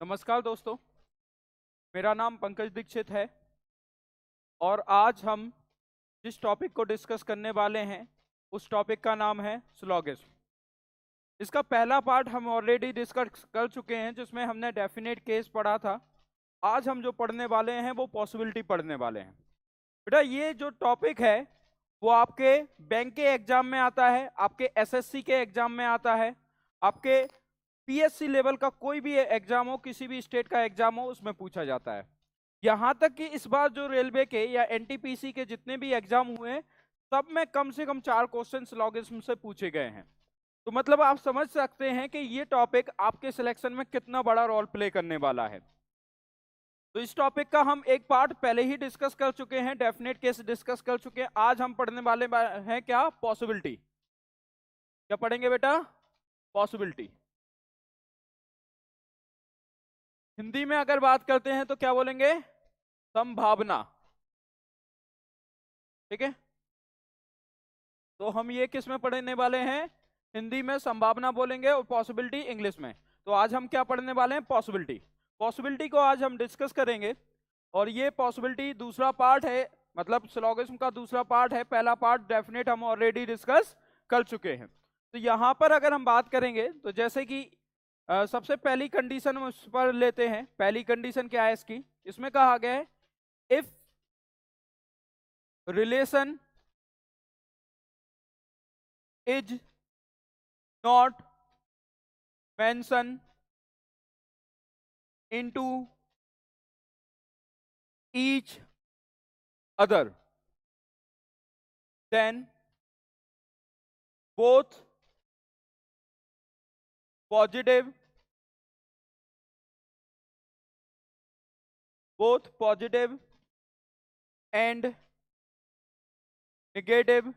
नमस्कार दोस्तों, मेरा नाम पंकज दीक्षित है और आज हम जिस टॉपिक को डिस्कस करने वाले हैं उस टॉपिक का नाम है सिलोगिज्म। इसका पहला पार्ट हम ऑलरेडी डिस्कस कर चुके हैं जिसमें हमने डेफिनेट केस पढ़ा था। आज हम जो पढ़ने वाले हैं वो पॉसिबिलिटी पढ़ने वाले हैं। बेटा ये जो टॉपिक है वो आपके बैंक के एग्जाम में आता है, आपके एसएससी के एग्जाम में आता है, आपके पीएससी लेवल का कोई भी एग्जाम हो, किसी भी स्टेट का एग्जाम हो, उसमें पूछा जाता है। यहां तक कि इस बार जो रेलवे के या एनटीपीसी के जितने भी एग्जाम हुए सब में कम से कम 4 क्वेश्चन सिलोगिज्म से पूछे गए हैं। तो मतलब आप समझ सकते हैं कि ये टॉपिक आपके सिलेक्शन में कितना बड़ा रोल प्ले करने वाला है। तो इस टॉपिक का हम एक पार्ट पहले ही डिस्कस कर चुके हैं, डेफिनेट केस डिस्कस कर चुके हैं। आज हम पढ़ने वाले हैं क्या? पॉसिबिलिटी। क्या पढ़ेंगे बेटा? पॉसिबिलिटी। हिंदी में अगर बात करते हैं तो क्या बोलेंगे? संभावना। ठीक है, तो हम ये किस में पढ़ने वाले हैं? हिंदी में संभावना बोलेंगे और पॉसिबिलिटी इंग्लिश में। तो आज हम क्या पढ़ने वाले हैं? पॉसिबिलिटी। पॉसिबिलिटी को आज हम डिस्कस करेंगे और ये पॉसिबिलिटी दूसरा पार्ट है, मतलब सिलोगिज्म का दूसरा पार्ट है। पहला पार्ट डेफिनेट हम ऑलरेडी डिस्कस कर चुके हैं। तो यहां पर अगर हम बात करेंगे तो जैसे कि सबसे पहली कंडीशन उस पर लेते हैं। पहली कंडीशन क्या है इसकी? इसमें कहा गया है if relation is not mention into each other than both positive and negative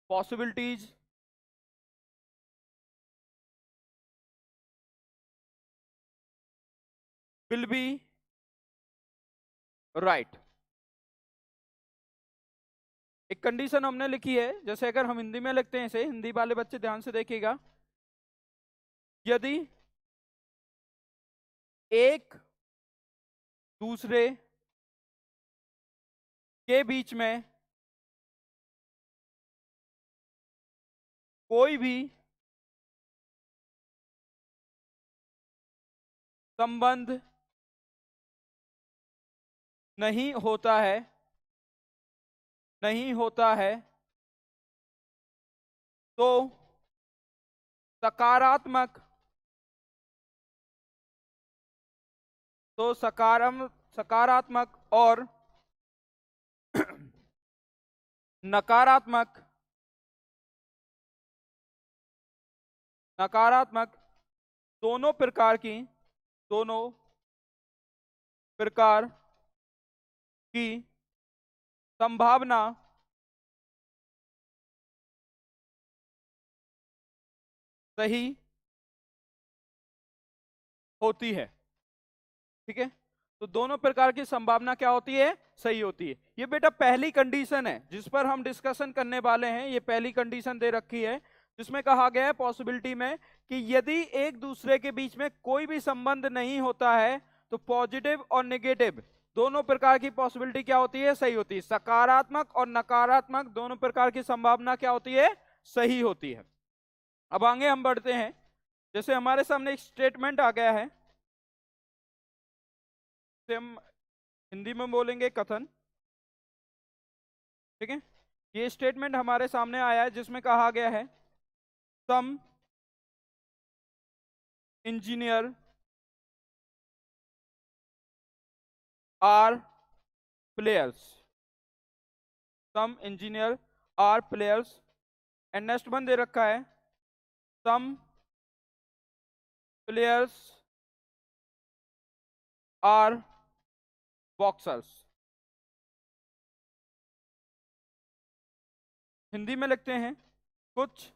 possibilities will be right. एक कंडीशन हमने लिखी है, जैसे अगर हम हिंदी में लिखते हैं इसे, हिंदी वाले बच्चे ध्यान से देखिएगा। यदि एक दूसरे के बीच में कोई भी संबंध नहीं होता है तो सकारात्मक सकारात्मक और नकारात्मक दोनों प्रकार की संभावना सही होती है। ठीक है, तो दोनों प्रकार की संभावना क्या होती है? सही होती है। ये बेटा पहली कंडीशन है जिस पर हम डिस्कशन करने वाले हैं। ये पहली कंडीशन दे रखी है जिसमें कहा गया है पॉसिबिलिटी में कि यदि एक दूसरे के बीच में कोई भी संबंध नहीं होता है तो पॉजिटिव और नेगेटिव दोनों प्रकार की पॉसिबिलिटी क्या होती है? सही होती है। सकारात्मक और नकारात्मक दोनों प्रकार की संभावना क्या होती है? सही होती है। अब आगे हम बढ़ते हैं। जैसे हमारे सामने एक स्टेटमेंट आ गया है, हम हिंदी में बोलेंगे कथन। ठीक है, ये स्टेटमेंट हमारे सामने आया है जिसमें कहा गया है some engineer are players. Some engineer are players and next one दे रखा है some players are boxers. Hindi में लिखते हैं कुछ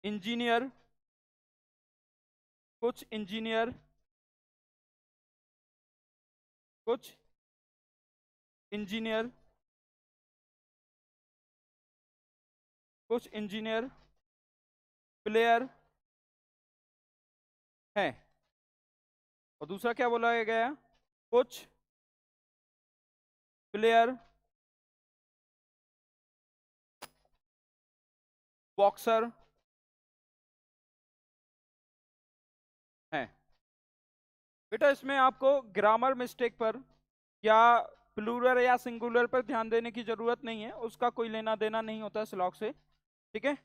इंजीनियर कुछ इंजीनियर कुछ इंजीनियर कुछ इंजीनियर प्लेयर हैं। और दूसरा क्या बोला गया? कुछ प्लेयर बॉक्सर हैं। बेटा इसमें आपको ग्रामर मिस्टेक पर या प्लूरल या सिंगुलर पर ध्यान देने की जरूरत नहीं है, उसका कोई लेना देना नहीं होता है स्लॉग से। ठीक है,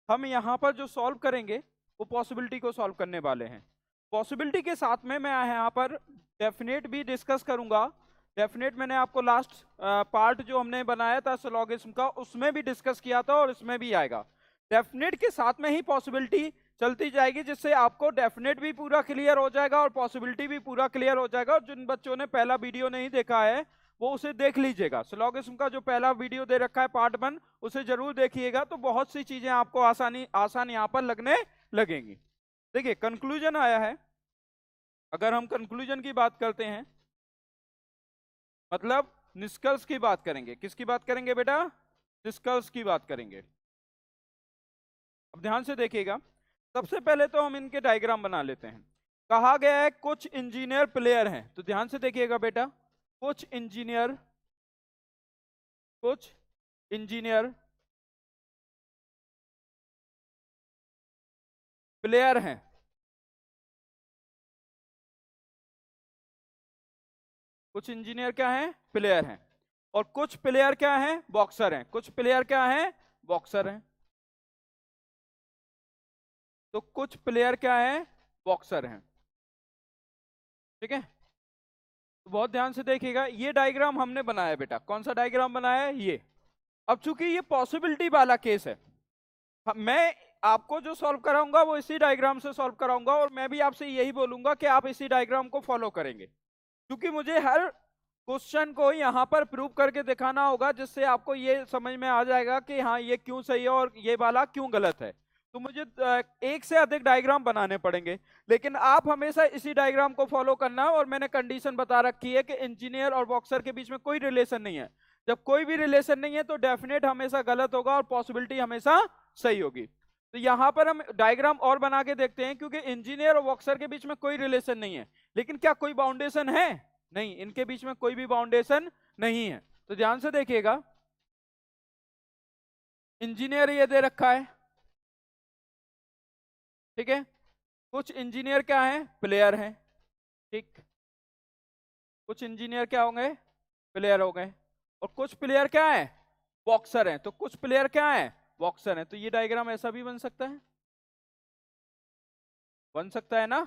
हम यहाँ पर जो सॉल्व करेंगे वो पॉसिबिलिटी को सॉल्व करने वाले हैं। पॉसिबिलिटी के साथ में मैं यहाँ पर डेफिनेट भी डिस्कस करूंगा। डेफिनेट मैंने आपको लास्ट पार्ट जो हमने बनाया था सिलोगिज्म का उसमें भी डिस्कस किया था और इसमें भी आएगा। डेफिनेट के साथ में ही पॉसिबिलिटी चलती जाएगी, जिससे आपको डेफिनेट भी पूरा क्लियर हो जाएगा और पॉसिबिलिटी भी पूरा क्लियर हो जाएगा। और जिन बच्चों ने पहला वीडियो नहीं देखा है वो उसे देख लीजिएगा। सिलोगिज्म का जो पहला वीडियो दे रखा है पार्ट 1, उसे जरूर देखिएगा, तो बहुत सी चीजें आपको आसान यहाँ पर लगने लगेंगी। देखिए कंक्लूजन आया है। अगर हम कंक्लूजन की बात करते हैं, मतलब निष्कर्ष की बात करेंगे। किसकी बात करेंगे बेटा? निष्कर्ष की बात करेंगे। अब ध्यान से देखिएगा, सबसे पहले तो हम इनके डायग्राम बना लेते हैं। कहा गया है कुछ इंजीनियर प्लेयर हैं, तो ध्यान से देखिएगा बेटा, कुछ इंजीनियर प्लेयर हैं। कुछ इंजीनियर क्या हैं? प्लेयर हैं। और कुछ प्लेयर क्या हैं? बॉक्सर हैं। कुछ प्लेयर क्या हैं? बॉक्सर हैं। तो कुछ प्लेयर क्या हैं? बॉक्सर हैं। ठीक है, तो बहुत ध्यान से देखिएगा, ये डायग्राम हमने बनाया बेटा। कौन सा डायग्राम बनाया है? ये। अब चूंकि ये पॉसिबिलिटी वाला केस है, मैं आपको जो सॉल्व कराऊंगा वो इसी डायग्राम से सॉल्व कराऊंगा, और मैं भी आपसे यही बोलूंगा कि आप इसी डायग्राम को फॉलो करेंगे, क्योंकि मुझे हर क्वेश्चन को यहाँ पर प्रूव करके दिखाना होगा, जिससे आपको ये समझ में आ जाएगा कि हाँ ये क्यों सही है और ये वाला क्यों गलत है। तो मुझे एक से अधिक डायग्राम बनाने पड़ेंगे, लेकिन आप हमेशा इसी डायग्राम को फॉलो करना। और मैंने कंडीशन बता रखी है कि इंजीनियर और बॉक्सर के बीच में कोई रिलेशन नहीं है। जब कोई भी रिलेशन नहीं है तो डेफिनेट हमेशा गलत होगा और पॉसिबिलिटी हमेशा सही होगी। तो यहां पर हम डायग्राम और बना के देखते हैं, क्योंकि इंजीनियर और बॉक्सर के बीच में कोई रिलेशन नहीं है, लेकिन क्या कोई बाउंडेशन है? नहीं, इनके बीच में कोई भी बाउंडेशन नहीं है। तो ध्यान से देखिएगा, इंजीनियर ये दे रखा है। ठीक है, कुछ इंजीनियर क्या है? प्लेयर हैं। ठीक, कुछ इंजीनियर क्या होंगे? प्लेयर हो गए। और कुछ प्लेयर क्या है? बॉक्सर हैं। तो कुछ प्लेयर क्या है? बॉक्सर हैं। तो ये डायग्राम ऐसा भी बन सकता है, बन सकता है ना?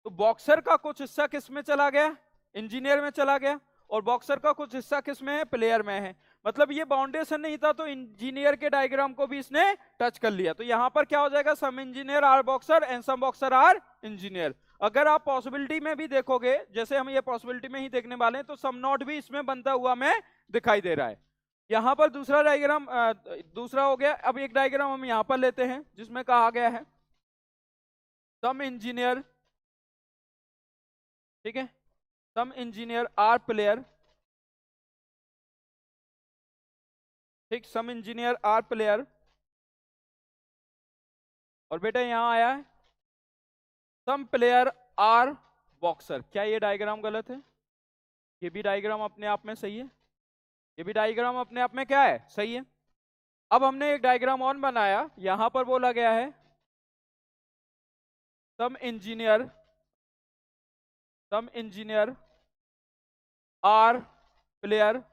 तो बॉक्सर का कुछ हिस्सा किस में चला गया? इंजीनियर में चला गया। और बॉक्सर का कुछ हिस्सा किस में है? प्लेयर में है। मतलब ये बाउंडेशन नहीं था, तो इंजीनियर के डायग्राम को भी इसने टच कर लिया। तो यहां पर क्या हो जाएगा? Some engineer are boxer and some boxer are engineer. अगर आप पॉसिबिलिटी में भी देखोगे, जैसे हम ये पॉसिबिलिटी में ही देखने वाले हैं, तो सम नॉट भी इसमें बनता हुआ हमें दिखाई दे रहा है। यहां पर दूसरा डायग्राम दूसरा हो गया। अब एक डायग्राम हम यहां पर लेते हैं जिसमें कहा गया है सम इंजीनियर, ठीक है, सम इंजीनियर आर प्लेयर। ठीक, सम इंजीनियर आर प्लेयर। और बेटा यहां आया है सम प्लेयर आर बॉक्सर। क्या ये डायग्राम गलत है? ये भी डायग्राम अपने आप में सही है। ये भी डायग्राम अपने आप में क्या है? सही है। अब हमने एक डायग्राम और बनाया, यहां पर बोला गया है some engineer are player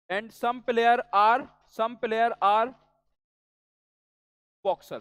and some player are boxer.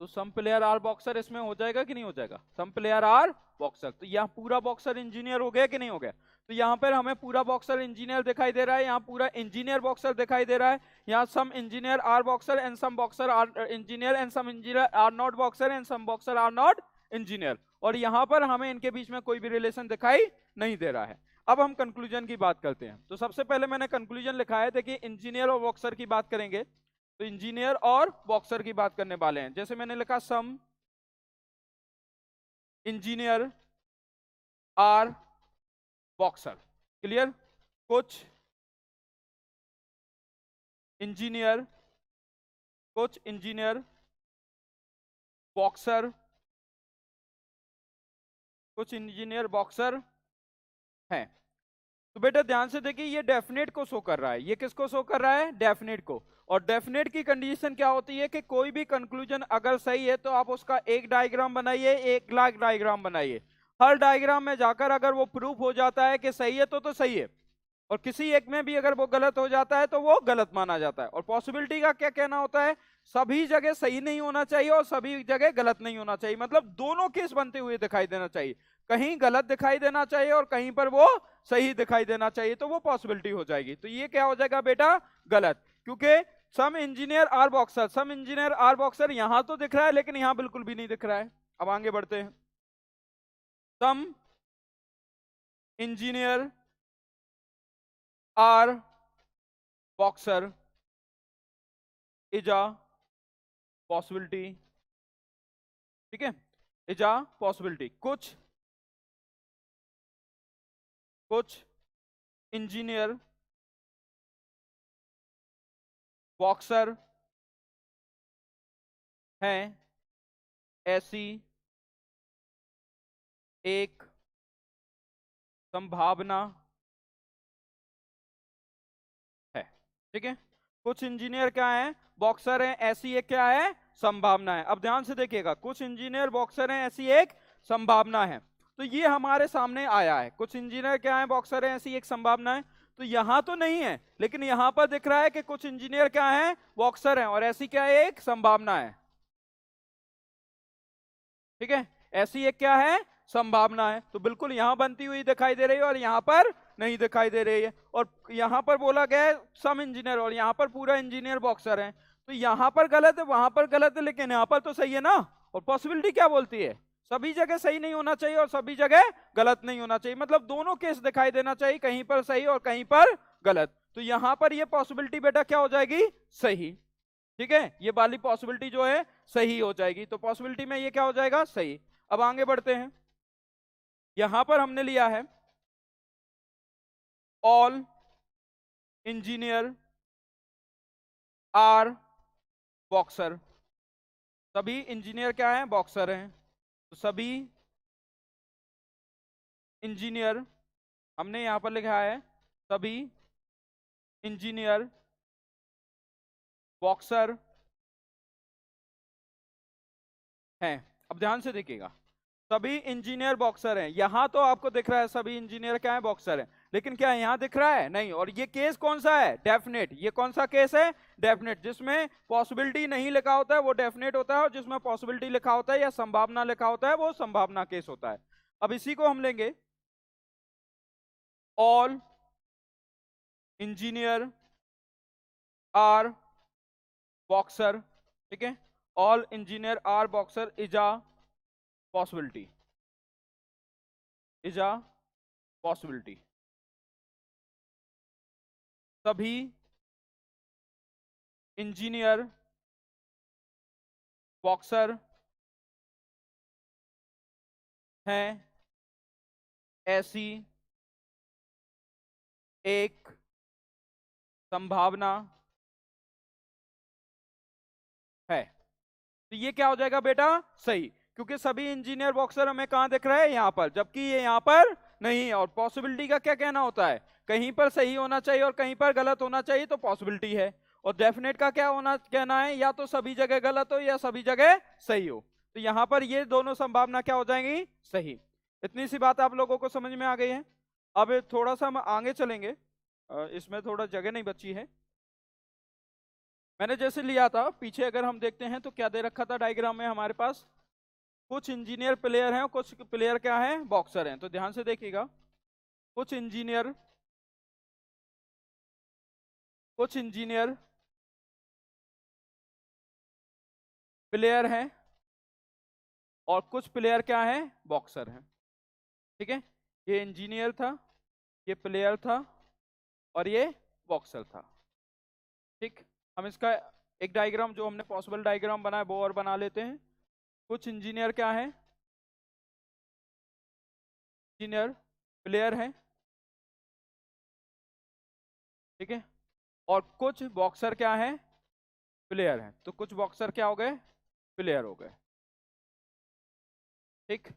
तो सम प्लेयर आर बॉक्सर इसमें हो जाएगा कि नहीं हो जाएगा? सम प्लेयर आर बॉक्सर। तो यहाँ पूरा बॉक्सर इंजीनियर हो गया कि नहीं हो गया? तो यहाँ पर हमें पूरा बॉक्सर इंजीनियर दिखाई दे रहा है, यहाँ पूरा इंजीनियर बॉक्सर दिखाई दे रहा है। यहाँ some engineer are boxer and some boxer are engineer and some engineer are not boxer and some boxer are not engineer. और यहाँ पर हमें इनके बीच में कोई भी रिलेशन दिखाई नहीं दे रहा है। अब हम कंक्लूजन की बात करते हैं। तो सबसे पहले मैंने कंक्लूजन लिखा है, देखिए इंजीनियर और बॉक्सर की बात करेंगे, तो इंजीनियर और बॉक्सर की बात करने वाले हैं। जैसे मैंने लिखा सम इंजीनियर आर बॉक्सर। क्लियर? कुछ इंजीनियर, कुछ इंजीनियर बॉक्सर, कुछ इंजीनियर बॉक्सर हैं। तो बेटा ध्यान से देखिए, ये डेफिनेट को शो कर रहा है। ये किसको शो कर रहा है? डेफिनेट को। और डेफिनेट की कंडीशन क्या होती है कि कोई भी कंक्लूजन अगर सही है तो आप उसका एक डायग्राम बनाइए, एक लाख डायग्राम बनाइए। हर डायग्राम में जाकर अगर वो प्रूफ हो जाता है कि सही है तो सही है, और किसी एक में भी अगर वो गलत हो जाता है तो वो गलत माना जाता है। और पॉसिबिलिटी का क्या कहना होता है? सभी जगह सही नहीं होना चाहिए और सभी जगह गलत नहीं होना चाहिए, मतलब दोनों केस बनते हुए दिखाई देना चाहिए। कहीं गलत दिखाई देना चाहिए और कहीं पर वो सही दिखाई देना चाहिए, तो वो पॉसिबिलिटी हो जाएगी। तो ये क्या हो जाएगा बेटा? गलत। क्योंकि some engineer are boxer, some engineer are boxer यहां तो दिख रहा है लेकिन यहां बिल्कुल भी नहीं दिख रहा है। अब आगे बढ़ते हैं। Some engineer are boxer is a possibility, ठीक है, इज अ पॉसिबिलिटी। कुछ इंजीनियर बॉक्सर हैं, ऐसी एक संभावना है, ठीक है। कुछ इंजीनियर क्या है? बॉक्सर हैं, ऐसी एक क्या है? संभावना है। अब ध्यान से देखिएगा, कुछ इंजीनियर बॉक्सर हैं, ऐसी एक संभावना है। तो ये हमारे सामने आया है, कुछ इंजीनियर क्या है? बॉक्सर हैं, ऐसी एक संभावना है। तो यहां तो नहीं है, लेकिन यहां पर दिख रहा है कि कुछ इंजीनियर क्या है? बॉक्सर हैं, और ऐसी क्या है? एक संभावना है, ठीक है। ऐसी एक क्या है? संभावना है। तो बिल्कुल यहां बनती हुई दिखाई दे रही है और यहां पर नहीं दिखाई दे रही है। और यहां पर बोला गया है सम इंजीनियर, और यहां पर पूरा इंजीनियर बॉक्सर है। तो यहां पर गलत है, वहां पर गलत है, लेकिन यहां पर तो सही है ना। और पॉसिबिलिटी क्या बोलती है? सभी जगह सही नहीं होना चाहिए और सभी जगह गलत नहीं होना चाहिए, मतलब दोनों केस दिखाई देना चाहिए, कहीं पर सही और कहीं पर गलत। तो यहां पर ये पॉसिबिलिटी बेटा क्या हो जाएगी? सही, ठीक है। ये वाली पॉसिबिलिटी जो है सही हो जाएगी। तो पॉसिबिलिटी में ये क्या हो जाएगा? सही। अब आगे बढ़ते हैं। यहां पर हमने लिया है ऑल इंजीनियर आर बॉक्सर, सभी इंजीनियर क्या हैं? बॉक्सर हैं। तो सभी इंजीनियर, हमने यहां पर लिखा है सभी इंजीनियर बॉक्सर हैं। अब ध्यान से देखिएगा, सभी इंजीनियर बॉक्सर हैं। यहां तो आपको दिख रहा है सभी इंजीनियर क्या है? बॉक्सर हैं। लेकिन क्या यहां दिख रहा है? नहीं। और ये केस कौन सा है? डेफिनेट। ये कौन सा केस है? डेफिनेट। जिसमें पॉसिबिलिटी नहीं लिखा होता है वो डेफिनेट होता है, और जिसमें पॉसिबिलिटी लिखा होता है या संभावना लिखा होता है वो संभावना केस होता है। अब इसी को हम लेंगे ऑल इंजीनियर आर बॉक्सर, ठीक है। All engineer are boxer is a possibility, is a possibility. सभी इंजीनियर बॉक्सर हैं, ऐसी एक संभावना है। तो ये क्या हो जाएगा बेटा? सही। क्योंकि सभी इंजीनियर बॉक्सर हमें कहां दिख रहा है? यहां पर, जबकि ये यहां पर नहीं है। और पॉसिबिलिटी का क्या कहना होता है? कहीं पर सही होना चाहिए और कहीं पर गलत होना चाहिए, तो पॉसिबिलिटी है। और डेफिनेट का क्या होना कहना है? या तो सभी जगह गलत हो या सभी जगह सही हो। तो यहां पर ये दोनों संभावना क्या हो जाएंगी? सही। इतनी सी बात आप लोगों को समझ में आ गई है। अब थोड़ा सा हम आगे चलेंगे, इसमें थोड़ा जगह नहीं बची है। मैंने जैसे लिया था पीछे, अगर हम देखते हैं तो क्या दे रखा था डायग्राम में हमारे पास? कुछ इंजीनियर प्लेयर हैं और कुछ प्लेयर क्या हैं? बॉक्सर हैं। तो ध्यान से देखिएगा, कुछ इंजीनियर प्लेयर हैं और कुछ प्लेयर क्या हैं? बॉक्सर हैं, ठीक है। ये इंजीनियर था, ये प्लेयर था, और ये बॉक्सर था, ठीक। हम इसका एक डायग्राम जो हमने पॉसिबल डायग्राम बनाया वो और बना लेते हैं। कुछ इंजीनियर क्या है? इंजीनियर प्लेयर हैं, ठीक है। और कुछ बॉक्सर क्या है, प्लेयर हैं। तो कुछ बॉक्सर क्या हो गए, प्लेयर हो गए। ठीक,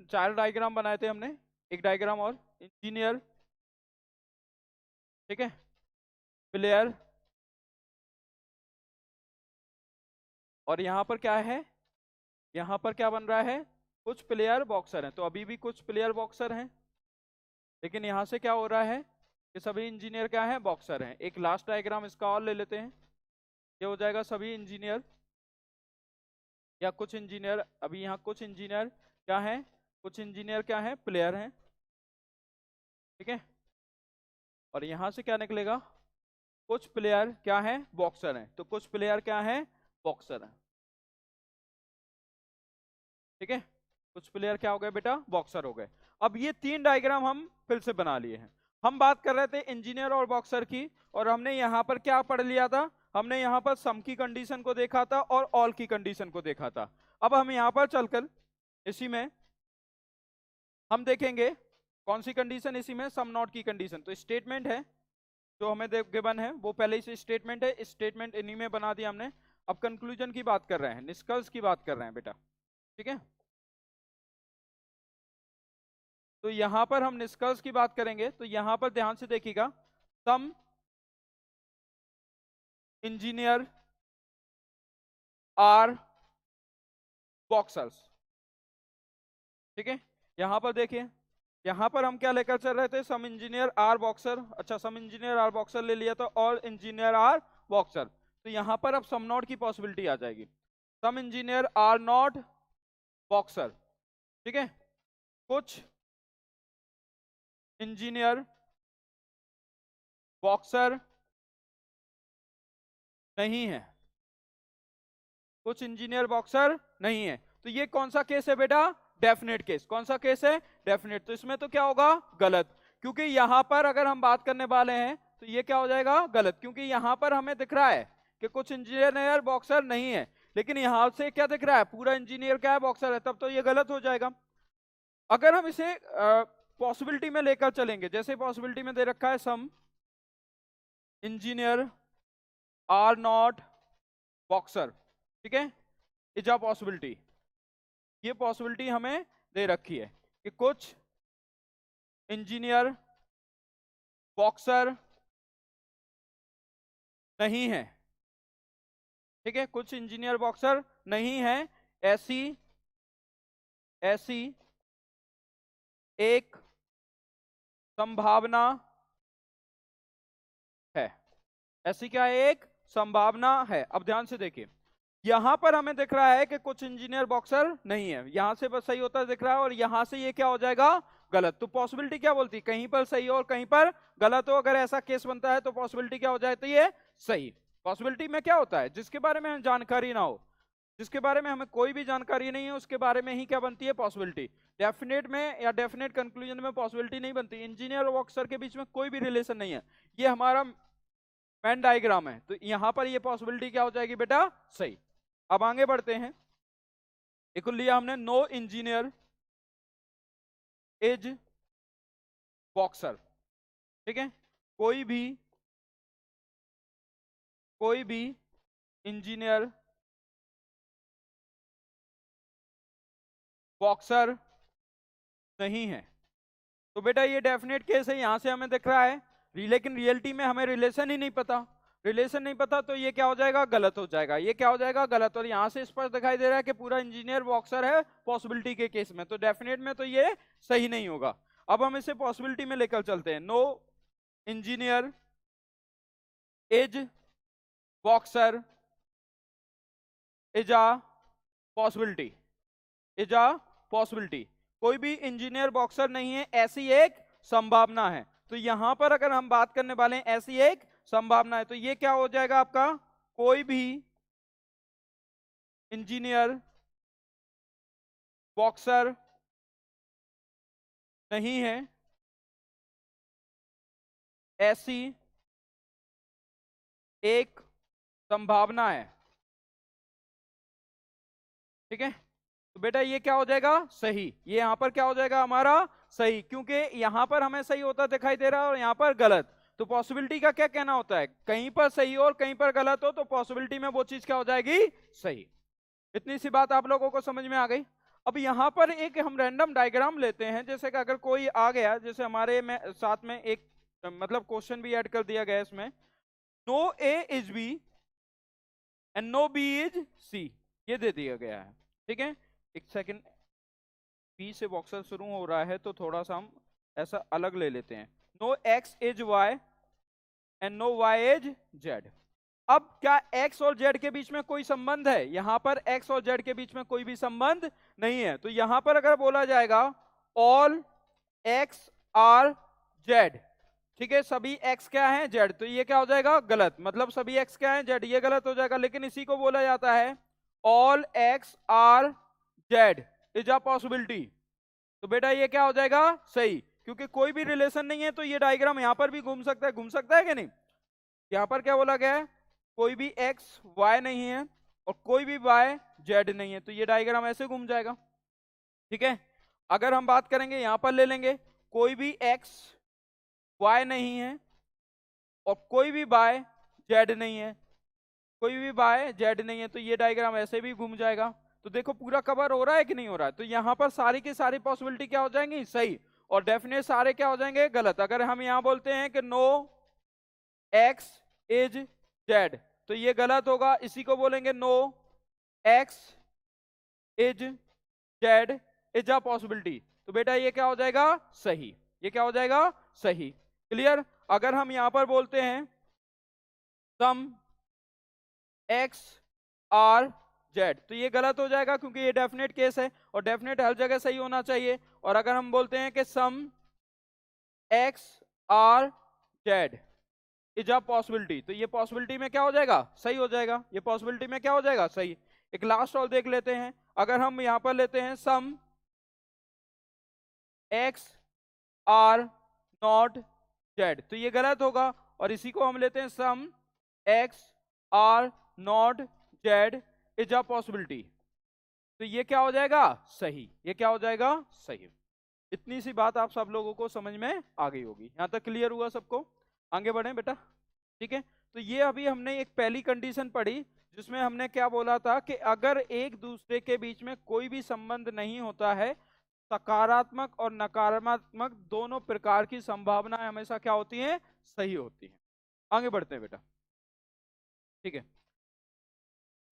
4 डायग्राम बनाए थे हमने, एक डायग्राम और, इंजीनियर, ठीक है, प्लेयर, और यहां पर क्या है, यहां पर क्या बन रहा है, कुछ प्लेयर बॉक्सर हैं। तो अभी भी कुछ प्लेयर बॉक्सर हैं, लेकिन यहां से क्या हो रहा है कि सभी इंजीनियर क्या है, बॉक्सर हैं। एक लास्ट डायग्राम इसका और ले लेते हैं, ये हो जाएगा सभी इंजीनियर या कुछ इंजीनियर। अभी यहाँ कुछ इंजीनियर क्या है, कुछ इंजीनियर क्या है, प्लेयर हैं, ठीक है। और यहां से क्या निकलेगा, कुछ प्लेयर क्या है, बॉक्सर हैं। तो कुछ प्लेयर क्या है, बॉक्सर हैं, ठीक है। कुछ प्लेयर क्या हो गए बेटा, बॉक्सर हो गए। अब ये 3 डायग्राम हम फिर से बना लिए हैं। हम बात कर रहे थे इंजीनियर और बॉक्सर की, और हमने यहाँ पर क्या पढ़ लिया था, हमने यहाँ पर सम की कंडीशन को देखा था और ऑल की कंडीशन को देखा था। अब हम यहाँ पर चलकर इसी में हम देखेंगे कौन सी कंडीशन, इसी में सम नॉट की कंडीशन। तो स्टेटमेंट है जो हमें गिवन है वो पहले ही से स्टेटमेंट है, स्टेटमेंट इन्हीं में बना दिया हमने। अब कंक्लूजन की बात कर रहे हैं, निष्कर्ष की बात कर रहे हैं बेटा, ठीक है। तो यहां पर हम निष्कर्ष की बात करेंगे, तो यहां पर ध्यान से देखिएगा, सम इंजीनियर आर बॉक्सर्स, ठीक है। यहां पर देखिए, यहां पर हम क्या लेकर चल रहे थे, सम इंजीनियर आर बॉक्सर। अच्छा, सम इंजीनियर आर बॉक्सर ले लिया, तो ऑल इंजीनियर आर बॉक्सर। तो यहां पर अब सम नॉट की पॉसिबिलिटी आ जाएगी, सम इंजीनियर आर नॉट बॉक्सर, ठीक है। कुछ इंजीनियर बॉक्सर नहीं है, कुछ इंजीनियर बॉक्सर नहीं है। तो ये कौन सा केस है बेटा, डेफिनेट केस। कौन सा केस है, डेफिनेट। तो इसमें तो क्या होगा, गलत, क्योंकि यहां पर अगर हम बात करने वाले हैं तो ये क्या हो जाएगा, गलत, क्योंकि यहां पर हमें दिख रहा है कि कुछ इंजीनियर बॉक्सर नहीं है, लेकिन यहां से क्या दिख रहा है, पूरा इंजीनियर क्या है, बॉक्सर है, तब तो ये गलत हो जाएगा। अगर हम इसे पॉसिबिलिटी में लेकर चलेंगे, जैसे पॉसिबिलिटी में दे रखा है some engineer are not boxer, ठीक है, इज अ पॉसिबिलिटी। ये पॉसिबिलिटी हमें दे रखी है कि कुछ इंजीनियर बॉक्सर नहीं है, ठीक है, कुछ इंजीनियर बॉक्सर नहीं है, ऐसी ऐसी एक संभावना है। ऐसी क्या है, एक संभावना है। अब ध्यान से देखिए, यहां पर हमें दिख रहा है कि कुछ इंजीनियर बॉक्सर नहीं है, यहां से बस सही होता दिख रहा है, और यहां से ये क्या हो जाएगा, गलत। तो पॉसिबिलिटी क्या बोलती है, कहीं पर सही हो और कहीं पर गलत हो। अगर ऐसा केस बनता है तो पॉसिबिलिटी क्या हो जाती है, सही। पॉसिबिलिटी में क्या होता है, जिसके बारे में हमें जानकारी ना हो, जिसके बारे में हमें कोई भी जानकारी नहीं है, उसके बारे में ही क्या बनती है, पॉसिबिलिटी। डेफिनेट में या डेफिनेट कंक्लूजन में पॉसिबिलिटी नहीं बनती। इंजीनियर और बॉक्सर के बीच में कोई भी रिलेशन नहीं है, ये हमारा वेन डायग्राम है। तो यहां पर ये पॉसिबिलिटी क्या हो जाएगी बेटा, सही। अब आगे बढ़ते हैं, एक लिया हमने, नो इंजीनियर इज बॉक्सर, ठीक है। कोई भी इंजीनियर बॉक्सर नहीं है। तो बेटा ये डेफिनेट केस है, यहां से हमें दिख रहा है, लेकिन रियलिटी में हमें रिलेशन ही नहीं पता। रिलेशन नहीं पता तो ये क्या हो जाएगा, गलत हो जाएगा, ये क्या हो जाएगा, गलत। और यहां से स्पष्ट दिखाई दे रहा है कि पूरा इंजीनियर बॉक्सर है पॉसिबिलिटी के केस में, तो डेफिनेट में तो ये सही नहीं होगा। अब हम इसे पॉसिबिलिटी में लेकर चलते हैं, no engineer is boxer is a possibility, is a possibility. कोई भी इंजीनियर बॉक्सर नहीं है, ऐसी एक संभावना है। तो यहां पर अगर हम बात करने वाले हैं ऐसी एक संभावना है, तो ये क्या हो जाएगा आपका, कोई भी इंजीनियर बॉक्सर नहीं है, ऐसी एक संभावना है, ठीक है। तो बेटा ये क्या हो जाएगा, सही। ये यहां पर क्या हो जाएगा हमारा, सही, क्योंकि यहां पर हमें सही होता दिखाई दे रहा है और यहां पर गलत। तो पॉसिबिलिटी का क्या कहना होता है, कहीं पर सही हो और कहीं पर गलत हो तो पॉसिबिलिटी में वो चीज क्या हो जाएगी, सही। इतनी सी बात आप लोगों को समझ में आ गई। अब यहाँ पर एक हम रैंडम डायग्राम लेते हैं, जैसे कि अगर कोई आ गया, जैसे हमारे में साथ में एक मतलब क्वेश्चन भी ऐड कर दिया गया इसमें, no A is B and no B is C, ये दे दिया गया है। ठीक है, एक सेकंड, बी से बॉक्सर शुरू हो रहा है तो थोड़ा सा हम ऐसा अलग ले लेते हैं। No X is Y and no Y is Z. अब क्या x और z के बीच में कोई संबंध है, यहां पर x और z के बीच में कोई भी संबंध नहीं है। तो यहां पर अगर बोला जाएगा ऑल x आर z, ठीक है, सभी x क्या है z, तो ये क्या हो जाएगा, गलत, मतलब सभी x क्या है z, ये गलत हो जाएगा। लेकिन इसी को बोला जाता है all x are z is a possibility, तो बेटा ये क्या हो जाएगा, सही, क्योंकि कोई भी रिलेशन नहीं है तो ये डायग्राम यहां पर भी घूम सकता है, घूम सकता है कि नहीं। यहां पर क्या बोला गया है, कोई भी x y नहीं है और कोई भी y z नहीं है, तो ये डायग्राम ऐसे घूम जाएगा। ठीक है, अगर हम बात करेंगे यहां पर ले लेंगे, कोई भी x y नहीं है और कोई भी y z नहीं है, कोई भी y z नहीं है, तो ये डायग्राम ऐसे भी घूम जाएगा। तो देखो पूरा कवर हो रहा है कि नहीं हो रहा है, तो यहां पर सारी की सारी पॉसिबिलिटी क्या हो जाएंगी, सही, और डेफिनेट सारे क्या हो जाएंगे, गलत। अगर हम यहां बोलते हैं कि नो x इज z, तो ये गलत होगा। इसी को बोलेंगे no x is z is a possibility, तो बेटा ये क्या हो जाएगा, सही, ये क्या हो जाएगा, सही। क्लियर। अगर हम यहां पर बोलते हैं सम x आर z, तो ये गलत हो जाएगा क्योंकि ये डेफिनेट केस है और डेफिनेट हर जगह सही होना चाहिए। और अगर हम बोलते हैं कि some x are z is a possibility, तो ये पॉसिबिलिटी में क्या हो जाएगा, सही हो जाएगा, ये पॉसिबिलिटी में क्या हो जाएगा, सही। एक लास्ट और देख लेते हैं, अगर हम यहां पर लेते हैं some x are not z, तो ये गलत होगा। और इसी को हम लेते हैं some x are not z is a possibility, तो ये क्या हो जाएगा, सही, ये क्या हो जाएगा, सही। इतनी सी बात आप सब लोगों को समझ में आ गई होगी, यहां तक क्लियर हुआ सबको, आगे बढ़े बेटा। ठीक है, तो ये अभी हमने एक पहली कंडीशन पढ़ी जिसमें हमने क्या बोला था कि अगर एक दूसरे के बीच में कोई भी संबंध नहीं होता है, सकारात्मक और नकारात्मक दोनों प्रकार की संभावनाएं हमेशा क्या होती हैं, सही होती हैं। आगे बढ़ते हैं बेटा। ठीक है,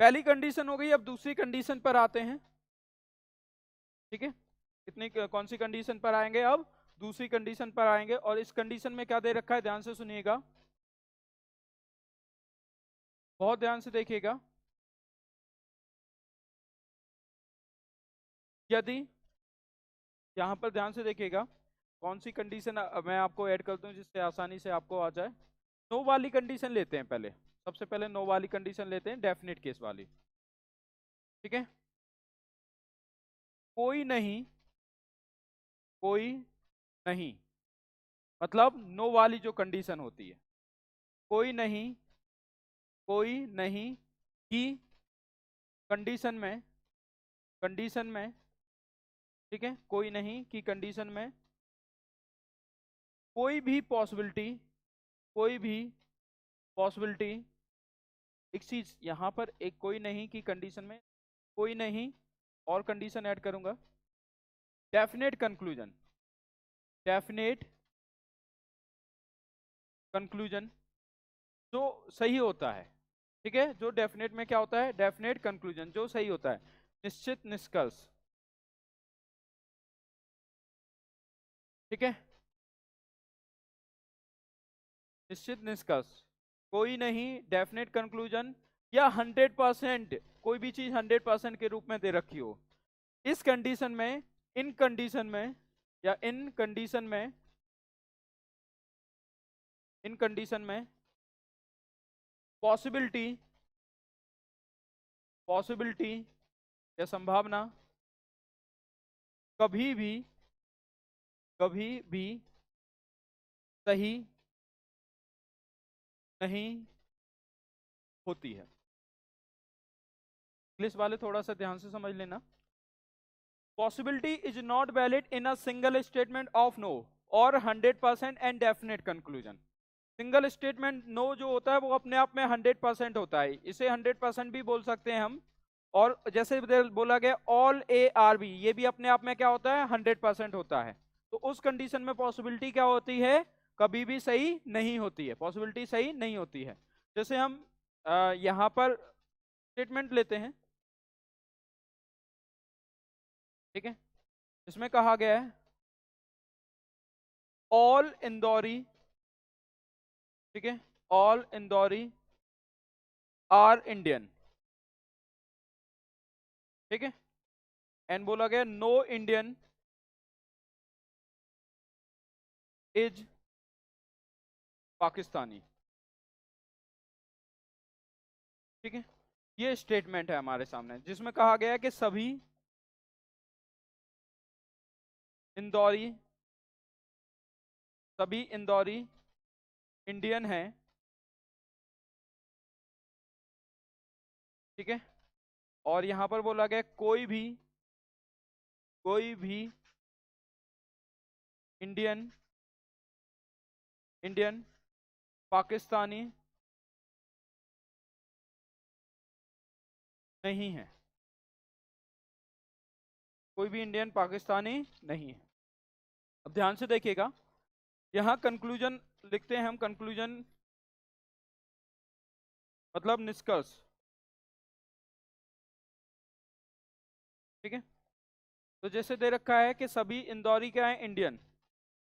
पहली कंडीशन हो गई, अब दूसरी कंडीशन पर आते हैं। ठीक है, कितनी कौन सी कंडीशन पर आएंगे, अब दूसरी कंडीशन पर आएंगे। और इस कंडीशन में क्या दे रखा है, ध्यान से सुनिएगा, बहुत ध्यान से देखिएगा। यदि यहां पर ध्यान से देखिएगा, कौन सी कंडीशन मैं आपको ऐड कर दूं जिससे आसानी से आपको आ जाए। नो वाली कंडीशन लेते हैं पहले, सबसे पहले नो वाली कंडीशन लेते हैं, डेफिनेट केस वाली। ठीक है, कोई नहीं, कोई नहीं, मतलब नो वाली जो कंडीशन होती है, कोई नहीं, कोई नहीं की कंडीशन में, ठीक है, कोई नहीं की कंडीशन में कोई भी पॉसिबिलिटी, कोई भी पॉसिबिलिटी, एक चीज यहां पर, एक कोई नहीं की कंडीशन में कोई नहीं और कंडीशन ऐड करूंगा, डेफिनेट कंक्लूजन, डेफिनेट कंक्लूजन जो सही होता है। ठीक है, जो डेफिनेट में क्या होता है, डेफिनेट कंक्लूजन जो सही होता है, निश्चित निष्कर्ष। ठीक है, निश्चित निष्कर्ष, कोई नहीं, डेफिनेट कंक्लूजन, या 100%, कोई भी चीज 100% के रूप में दे रखी हो। इस कंडीशन में, इन कंडीशन में, या इन कंडीशन में, इन कंडीशन में पॉसिबिलिटी, पॉसिबिलिटी या संभावना कभी भी, कभी भी सही नहीं होती है। इंग्लिश वाले थोड़ा सा ध्यान से समझ लेना। Possibility is not valid in a single statement of no और 100% and definite conclusion. Single statement no जो होता है वो अपने आप में 100% होता है, इसे 100% भी बोल सकते हैं हम। और जैसे बोला गया ऑल ए आर बी, ये भी अपने आप में क्या होता है, 100% होता है। तो उस कंडीशन में पॉसिबिलिटी क्या होती है, कभी भी सही नहीं होती है, पॉसिबिलिटी सही नहीं होती है। जैसे हम यहां पर स्टेटमेंट लेते हैं, ठीक है, इसमें कहा गया है ऑल इंदौरी, ठीक है, ऑल इंदौरी आर इंडियन, ठीक है, एंड बोला गया नो इंडियन इज पाकिस्तानी, ठीक है। ये स्टेटमेंट है हमारे सामने जिसमें कहा गया है कि सभी इंदौरी, सभी इंदौरी इंडियन हैं, ठीक है। और यहां पर बोला गया कोई भी इंडियन इंडियन पाकिस्तानी नहीं है, कोई भी इंडियन पाकिस्तानी नहीं है। अब ध्यान से देखिएगा, यहां कंक्लूजन लिखते हैं हम, कंक्लूजन मतलब निष्कर्ष, ठीक है। तो जैसे दे रखा है कि सभी इंदौरी क्या है, इंडियन,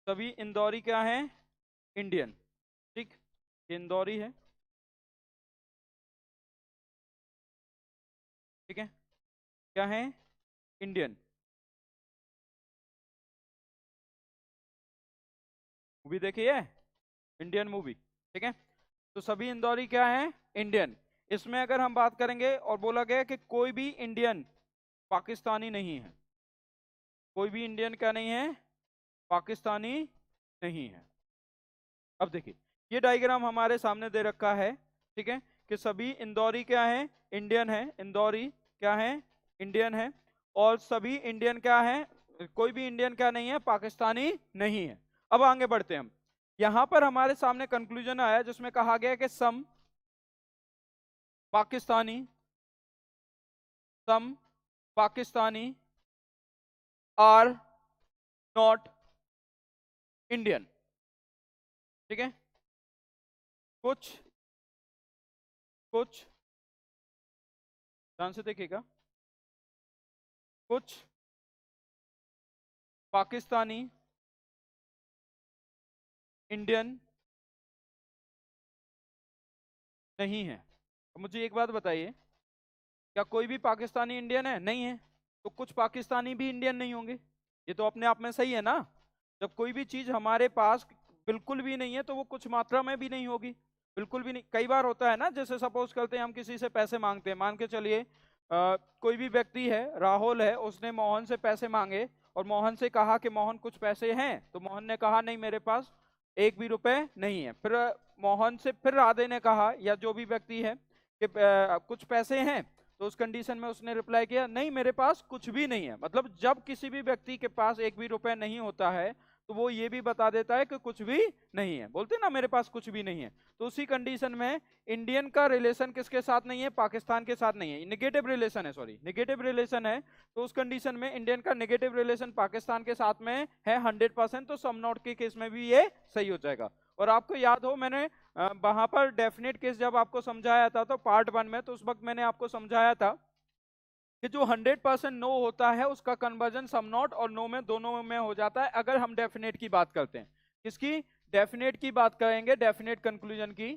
सभी इंदौरी क्या है, इंडियन, ठीक, ये इंदौरी है, ठीक है, क्या है, इंडियन। मूवी देखी है, इंडियन मूवी, ठीक है। तो सभी इंदौरी क्या है, इंडियन। इसमें अगर हम बात करेंगे और बोला गया कि कोई भी इंडियन पाकिस्तानी नहीं है, कोई भी इंडियन क्या नहीं है, पाकिस्तानी नहीं है। अब देखिए, ये डायग्राम हमारे सामने दे रखा है, ठीक है, कि सभी इंदौरी क्या है, इंडियन है, इंदौरी क्या है, इंडियन है। और सभी इंडियन क्या है, कोई भी इंडियन क्या नहीं है, पाकिस्तानी नहीं है। अब आगे बढ़ते हैं हम, यहां पर हमारे सामने कंक्लूजन आया जिसमें कहा गया कि पाकिस्तानी सम पाकिस्तानी आर नॉट इंडियन, ठीक है। कुछ कुछ ध्यान से देखिएगा, कुछ पाकिस्तानी इंडियन नहीं है। अब मुझे एक बात बताइए, क्या कोई भी पाकिस्तानी इंडियन है, नहीं है, तो कुछ पाकिस्तानी भी इंडियन नहीं होंगे, ये तो अपने आप में सही है ना। जब कोई भी चीज हमारे पास बिल्कुल भी नहीं है तो वो कुछ मात्रा में भी नहीं होगी, बिल्कुल भी नहीं। कई बार होता है ना, जैसे सपोज करते हैं हम किसी से पैसे मांगते हैं, मान के चलिए कोई भी व्यक्ति है, राहुल है, उसने मोहन से पैसे मांगे और मोहन से कहा कि मोहन कुछ पैसे हैं, तो मोहन ने कहा नहीं मेरे पास एक भी रुपए नहीं है। फिर मोहन से फिर राधे ने कहा, या जो भी व्यक्ति है, कि कुछ पैसे हैं, तो उस कंडीशन में उसने रिप्लाई किया नहीं मेरे पास कुछ भी नहीं है। मतलब जब किसी भी व्यक्ति के पास एक भी रुपए नहीं होता है तो वो ये भी बता देता है कि कुछ भी नहीं है, बोलते ना मेरे पास कुछ भी नहीं है। तो उसी कंडीशन में इंडियन का रिलेशन किसके साथ नहीं है, पाकिस्तान के साथ नहीं है, निगेटिव रिलेशन है, सॉरी निगेटिव रिलेशन है। तो उस कंडीशन में इंडियन का निगेटिव रिलेशन पाकिस्तान के साथ में है 100%, तो सम नॉट के केस में भी ये सही हो जाएगा। और आपको याद हो मैंने वहां पर डेफिनेट केस जब आपको समझाया था तो पार्ट 1 में, तो उस वक्त मैंने आपको समझाया था कि जो 100% नो होता है उसका कन्वर्जन सम नॉट और नो में दोनों में हो जाता है, अगर हम डेफिनेट की बात करते हैं। किसकी, डेफिनेट की बात करेंगे, डेफिनेट कंक्लूजन की।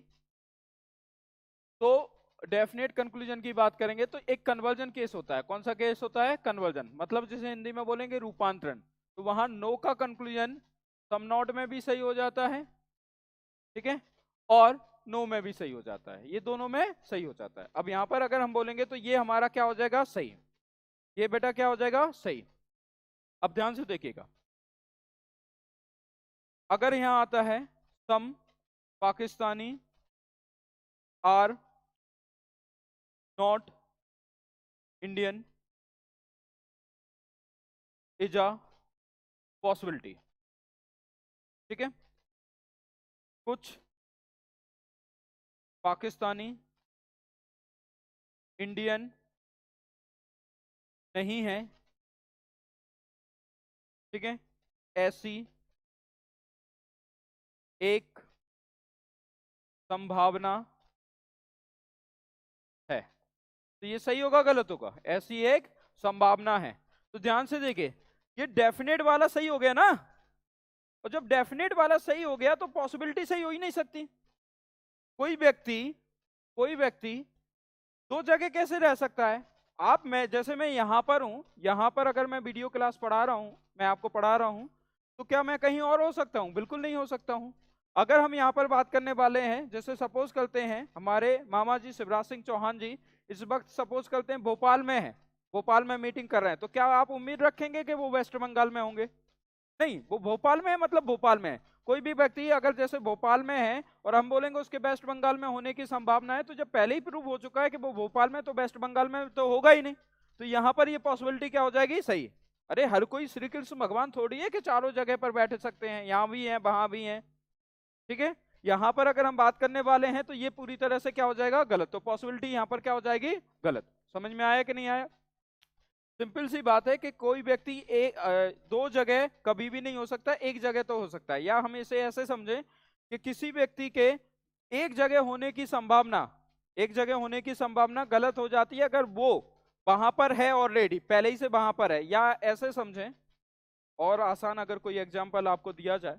तो डेफिनेट कंक्लूजन की बात करेंगे तो एक कन्वर्जन केस होता है, कौन सा केस होता है, कन्वर्जन, मतलब जिसे हिंदी में बोलेंगे रूपांतरण। तो वहां नो का कंक्लूजन सम नॉट में भी सही हो जाता है, ठीक है, और नो में भी सही हो जाता है, ये दोनों में सही हो जाता है। अब यहां पर अगर हम बोलेंगे तो ये हमारा क्या हो जाएगा, सही, ये बेटा क्या हो जाएगा, सही। अब ध्यान से देखिएगा, अगर यहां आता है some Pakistani are not Indian is a possibility, ठीक है, कुछ पाकिस्तानी इंडियन नहीं है, ठीक है, ऐसी एक संभावना है। तो ये सही होगा गलत होगा? ऐसी एक संभावना है। तो ध्यान से देखिए, ये डेफिनेट वाला सही हो गया ना, और जब डेफिनेट वाला सही हो गया तो पॉसिबिलिटी सही हो ही नहीं सकती। कोई व्यक्ति दो जगह कैसे रह सकता है? आप, मैं जैसे मैं यहां पर हूं, यहां पर अगर मैं वीडियो क्लास पढ़ा रहा हूं, मैं आपको पढ़ा रहा हूं, तो क्या मैं कहीं और हो सकता हूं? बिल्कुल नहीं हो सकता हूं। अगर हम यहाँ पर बात करने वाले हैं, जैसे सपोज करते हैं हमारे मामा जी शिवराज सिंह चौहान जी इस वक्त सपोज करते हैं भोपाल में है, भोपाल में मीटिंग कर रहे हैं, तो क्या आप उम्मीद रखेंगे कि वो वेस्ट बंगाल में होंगे? नहीं, वो भोपाल में है मतलब भोपाल में है। कोई भी व्यक्ति अगर जैसे भोपाल में है और हम बोलेंगे उसके वेस्ट बंगाल में होने की संभावना है, तो जब पहले ही प्रूव हो चुका है कि वो भोपाल में, तो वेस्ट बंगाल में तो होगा ही नहीं। तो यहाँ पर ये पॉसिबिलिटी क्या हो जाएगी? सही। अरे हर कोई श्री कृष्ण भगवान थोड़ी है कि चारों जगह पर बैठ सकते हैं, यहाँ भी है वहां भी है, ठीक है। यहाँ पर अगर हम बात करने वाले हैं तो ये पूरी तरह से क्या हो जाएगा? गलत। तो पॉसिबिलिटी यहाँ पर क्या हो जाएगी? गलत। समझ में आया कि नहीं आया? सिंपल सी बात है कि कोई व्यक्ति दो जगह कभी भी नहीं हो सकता, एक जगह तो हो सकता है। या हम इसे ऐसे समझें कि किसी व्यक्ति के एक जगह होने की संभावना, एक जगह होने की संभावना गलत हो जाती है अगर वो वहां पर है ऑलरेडी, पहले ही से वहां पर है। या ऐसे समझें, और आसान अगर कोई एग्जाम्पल आपको दिया जाए,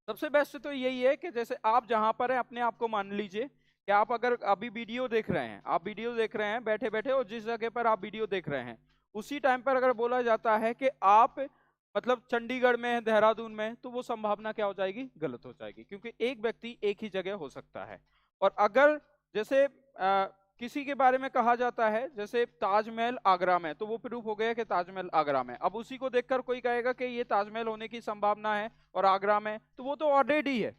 सबसे बेस्ट तो यही है कि जैसे आप जहां पर है अपने आप को मान लीजिए कि आप अगर अभी वीडियो देख रहे हैं, आप वीडियो देख रहे हैं बैठे बैठे, और जिस जगह पर आप वीडियो देख रहे हैं उसी टाइम पर अगर बोला जाता है कि आप मतलब चंडीगढ़ में है, देहरादून में, तो वो संभावना क्या हो जाएगी? गलत हो जाएगी, क्योंकि एक व्यक्ति एक ही जगह हो सकता है। और अगर जैसे किसी के बारे में कहा जाता है जैसे ताजमहल आगरा में, तो वो प्रूफ हो गया कि ताजमहल आगरा में। अब उसी को देखकर कोई कहेगा कि ये ताजमहल होने की संभावना है और आगरा में, तो वो तो ऑलरेडी है।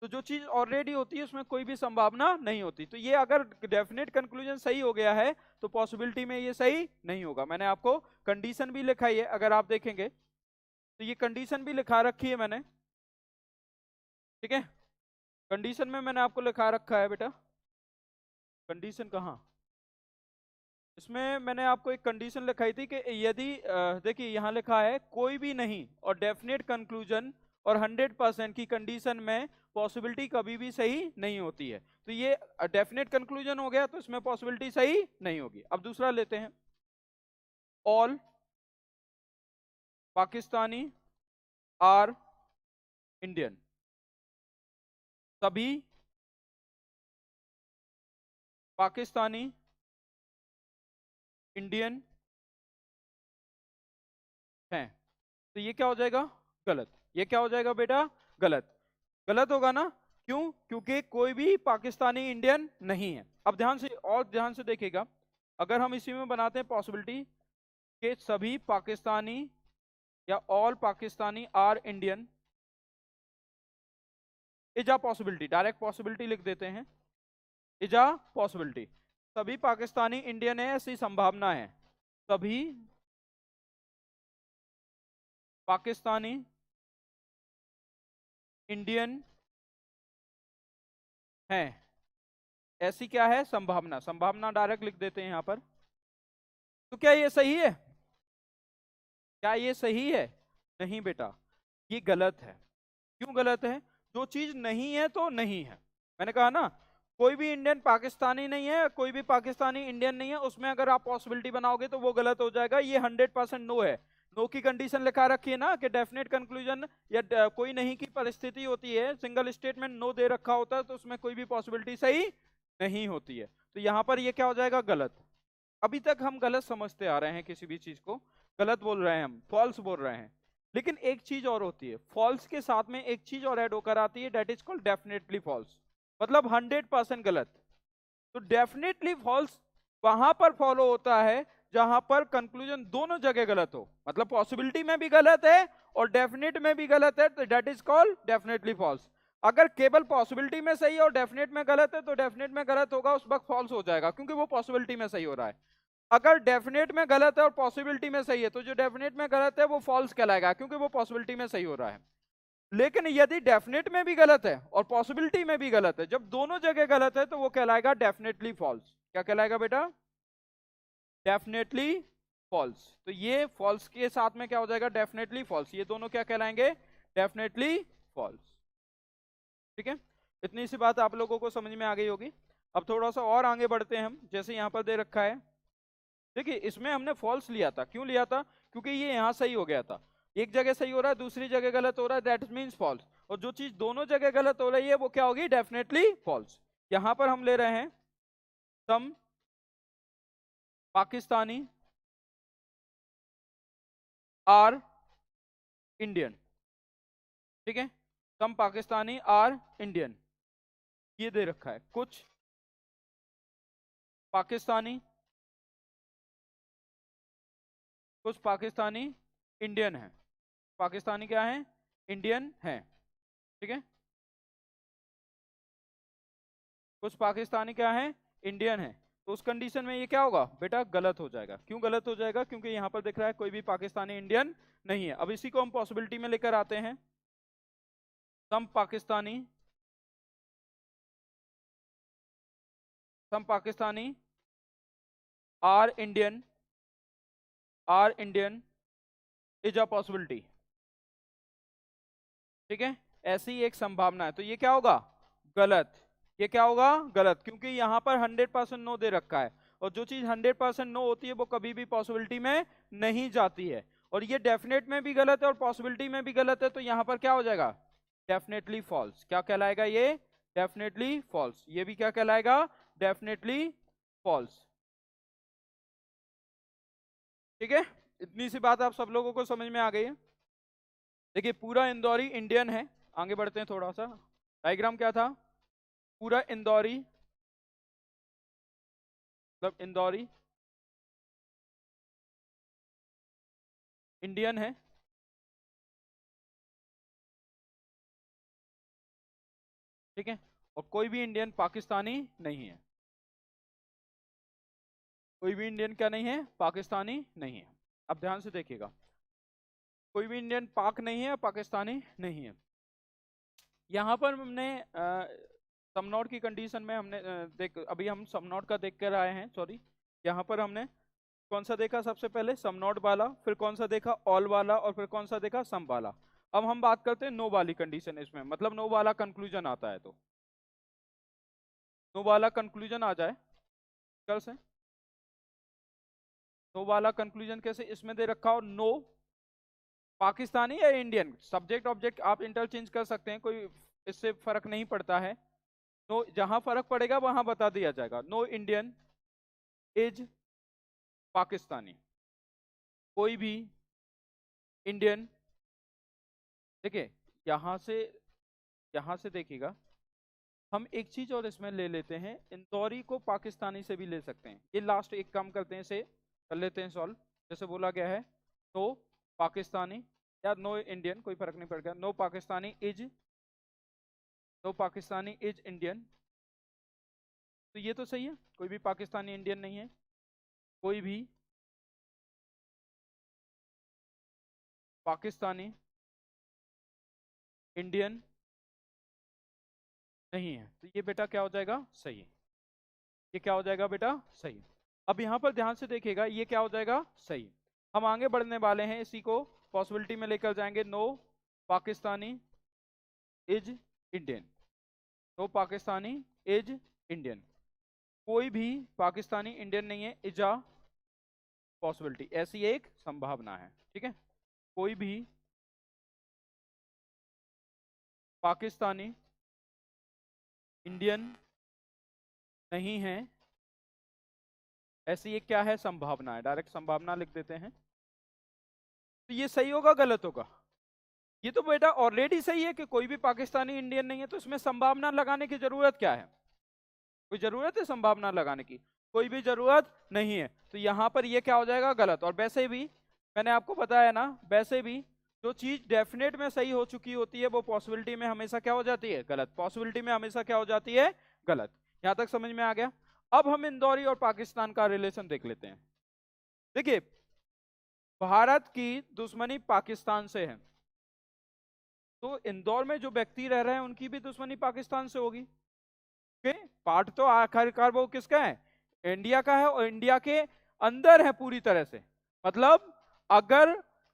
तो जो चीज ऑलरेडी होती है उसमें कोई भी संभावना नहीं होती। तो ये अगर डेफिनेट कंक्लूजन सही हो गया है तो पॉसिबिलिटी में ये सही नहीं होगा। मैंने आपको कंडीशन भी लिखाई है, अगर आप देखेंगे तो ये कंडीशन भी लिखा रखी है मैंने, ठीक है। कंडीशन में मैंने आपको लिखा रखा है बेटा, कंडीशन कहाँ? इसमें मैंने आपको एक कंडीशन लिखाई थी कि यदि देखिए यहाँ लिखा है कोई भी नहीं और डेफिनेट कंक्लूजन और 100% की कंडीशन में पॉसिबिलिटी कभी भी सही नहीं होती है। तो ये डेफिनेट कंक्लूजन हो गया, तो इसमें पॉसिबिलिटी सही नहीं होगी। अब दूसरा लेते हैं, ऑल पाकिस्तानी आर इंडियन, सभी पाकिस्तानी इंडियन हैं। तो ये क्या हो जाएगा? गलत। ये क्या हो जाएगा बेटा? गलत। गलत होगा ना? क्यों? क्योंकि कोई भी पाकिस्तानी इंडियन नहीं है। अब ध्यान से और ध्यान से देखिएगा, अगर हम इसी में बनाते हैं पॉसिबिलिटी कि सभी पाकिस्तानी या all Pakistani are Indian, is a possibility, direct possibility लिख देते हैं, इज अ पॉसिबिलिटी, सभी पाकिस्तानी इंडियन है ऐसी संभावना है, सभी पाकिस्तानी इंडियन हैं ऐसी क्या है? संभावना। संभावना डायरेक्ट लिख देते हैं यहां पर। तो क्या ये सही है? क्या ये सही है? नहीं बेटा, ये गलत है। क्यों गलत है? जो चीज नहीं है तो नहीं है। मैंने कहा ना, कोई भी इंडियन पाकिस्तानी नहीं है, कोई भी पाकिस्तानी इंडियन नहीं है, उसमें अगर आप पॉसिबिलिटी बनाओगे तो वो गलत हो जाएगा। ये 100% नो है। नो की कंडीशन लिखा रखी है ना कि डेफिनेट कंक्लूजन या कोई नहीं की परिस्थिति होती है, सिंगल स्टेटमेंट नो दे रखा होता है, तो उसमें कोई भी पॉसिबिलिटी सही नहीं होती है। तो यहां पर ये क्या हो जाएगा? गलत। अभी तक हम गलत समझते आ रहे हैं, किसी भी चीज को गलत बोल रहे हैं, हम फॉल्स बोल रहे हैं। लेकिन एक चीज और होती है, फॉल्स के साथ में एक चीज और ऐड होकर आती है, that is called definitely false, मतलब 100% गलत। तो डेफिनेटली फॉल्स वहां पर फॉलो होता है जहां पर कंक्लूजन दोनों जगह गलत हो, मतलब पॉसिबिलिटी में भी गलत है और डेफिनेट में भी गलत है, तो that is called definitely false. अगर केवल पॉसिबिलिटी में सही और डेफिनेट में गलत है तो डेफिनेट में गलत होगा, उस वक्त फॉल्स हो जाएगा, क्योंकि वो पॉसिबिलिटी में सही हो रहा है। अगर डेफिनेट में गलत है और पॉसिबिलिटी में सही है, तो जो डेफिनेट में गलत है वो फॉल्स कहलाएगा, क्योंकि वो पॉसिबिलिटी में सही हो रहा है। लेकिन यदि डेफिनेट में भी गलत है और पॉसिबिलिटी में भी गलत है, जब दोनों जगह गलत है तो वो कहलाएगा डेफिनेटली फॉल्स। क्या कहलाएगा बेटा? Definitely false. तो ये फॉल्स के साथ में क्या हो जाएगा? Definitely false. ये दोनों क्या कहलाएंगे? Definitely false. ठीक है, इतनी सी बात आप लोगों को समझ में आ गई होगी। अब थोड़ा सा और आगे बढ़ते हैं हम। जैसे यहाँ पर दे रखा है, देखिए इसमें हमने फॉल्स लिया था। क्यों लिया था? क्योंकि ये यहाँ सही हो गया था। एक जगह सही हो रहा है, दूसरी जगह गलत हो रहा है, दैट मीन्स फॉल्स। और जो चीज दोनों जगह गलत हो रही है वो क्या होगी? Definitely false. यहां पर हम ले रहे हैं सम पाकिस्तानी आर इंडियन। ठीक है, सम पाकिस्तानी आर इंडियन, ये दे रखा है। कुछ पाकिस्तानी इंडियन है। पाकिस्तानी क्या है? इंडियन है। ठीक है, कुछ पाकिस्तानी क्या है? इंडियन है। तो उस कंडीशन में ये क्या होगा बेटा? गलत हो जाएगा। क्यों गलत हो जाएगा? क्योंकि यहां पर दिख रहा है कोई भी पाकिस्तानी इंडियन नहीं है। अब इसी को हम पॉसिबिलिटी में लेकर आते हैं। Some Pakistani are Indian is a possibility. ठीक है, ऐसी एक संभावना है। तो ये क्या होगा? गलत। ये क्या होगा? गलत, क्योंकि यहां पर 100% नो दे रखा है। और जो चीज 100% नो होती है वो कभी भी पॉसिबिलिटी में नहीं जाती है। और ये डेफिनेट में भी गलत है और पॉसिबिलिटी में भी गलत है। तो यहां पर क्या हो जाएगा? Definitely false. क्या कहलाएगा ये? Definitely false. ये भी क्या कहलाएगा? Definitely false. ठीक है, इतनी सी बात आप सब लोगों को समझ में आ गई है। देखिए पूरा इंदौरी इंडियन है। आगे बढ़ते हैं थोड़ा सा। डायग्राम क्या था? पूरा इंदौरी मतलब इंदौरी इंडियन है। ठीक है, और कोई भी इंडियन पाकिस्तानी नहीं है। कोई भी इंडियन क्या नहीं है? पाकिस्तानी नहीं है। अब ध्यान से देखिएगा, कोई भी इंडियन पाक नहीं है, पाकिस्तानी नहीं है। यहाँ पर हमने समनॉट की कंडीशन में हमने देख, अभी हम समनॉट का देख कर आए हैं, सॉरी। यहाँ पर हमने कौन सा देखा? सबसे पहले समनॉट वाला, फिर कौन सा देखा? ऑल वाला, और फिर कौन सा देखा? सम वाला। अब हम बात करते हैं नो वाली कंडीशन। इसमें मतलब नो वाला कंक्लूजन आता है। तो नो वाला कंक्लूजन आ जाए कल से। नो वाला कंक्लूजन कैसे? इसमें दे रखा हो नो पाकिस्तानी या इंडियन, सब्जेक्ट ऑब्जेक्ट आप इंटरचेंज कर सकते हैं, कोई इससे फर्क नहीं पड़ता है। नो, जहां फर्क पड़ेगा वहां बता दिया जाएगा। No Indian is Pakistani. कोई भी इंडियन, देखिए यहां से देखिएगा, हम एक चीज और इसमें ले लेते हैं, इंदौरी को पाकिस्तानी से भी ले सकते हैं। ये लास्ट एक काम करते हैं, इसे कर लेते हैं सॉल्व। जैसे बोला गया है नो पाकिस्तानी या नो इंडियन, कोई फर्क नहीं पड़ेगा। No Pakistani is Indian. तो ये तो सही है, कोई भी पाकिस्तानी इंडियन नहीं है। कोई भी पाकिस्तानी इंडियन नहीं है। तो ये बेटा क्या हो जाएगा? सही। ये क्या हो जाएगा बेटा? सही। अब यहां पर ध्यान से देखिएगा, ये क्या हो जाएगा? सही। हम आगे बढ़ने वाले हैं, इसी को पॉसिबिलिटी में लेकर जाएंगे। No Pakistani is Indian. No Pakistani is Indian. कोई भी पाकिस्तानी इंडियन नहीं है, इज अ पॉसिबिलिटी, ऐसी एक संभावना है। ठीक है, कोई भी पाकिस्तानी इंडियन नहीं है, ऐसी एक क्या है? संभावना है। डायरेक्ट संभावना लिख देते हैं। तो ये सही होगा गलत होगा? ये तो बेटा ऑलरेडी सही है कि कोई भी पाकिस्तानी इंडियन नहीं है, तो इसमें संभावना लगाने की जरूरत क्या है? कोई जरूरत है संभावना लगाने की? कोई भी जरूरत नहीं है। तो यहां पर ये क्या हो जाएगा? गलत। और वैसे भी मैंने आपको बताया ना, वैसे भी जो चीज डेफिनेट में सही हो चुकी होती है वो पॉसिबिलिटी में हमेशा क्या हो जाती है? गलत। पॉसिबिलिटी में हमेशा क्या हो जाती है? गलत। यहां तक समझ में आ गया? अब हम इंदौरी और पाकिस्तान का रिलेशन देख लेते हैं। देखिए भारत की दुश्मनी पाकिस्तान से है। तो इंदौर में जो व्यक्ति रह रहे हैं उनकी भी दुश्मनी पाकिस्तान से होगी। पार्ट तो आखिरकार वो किसका है, इंडिया का है, और इंडिया के अंदर है पूरी तरह से। मतलब अगर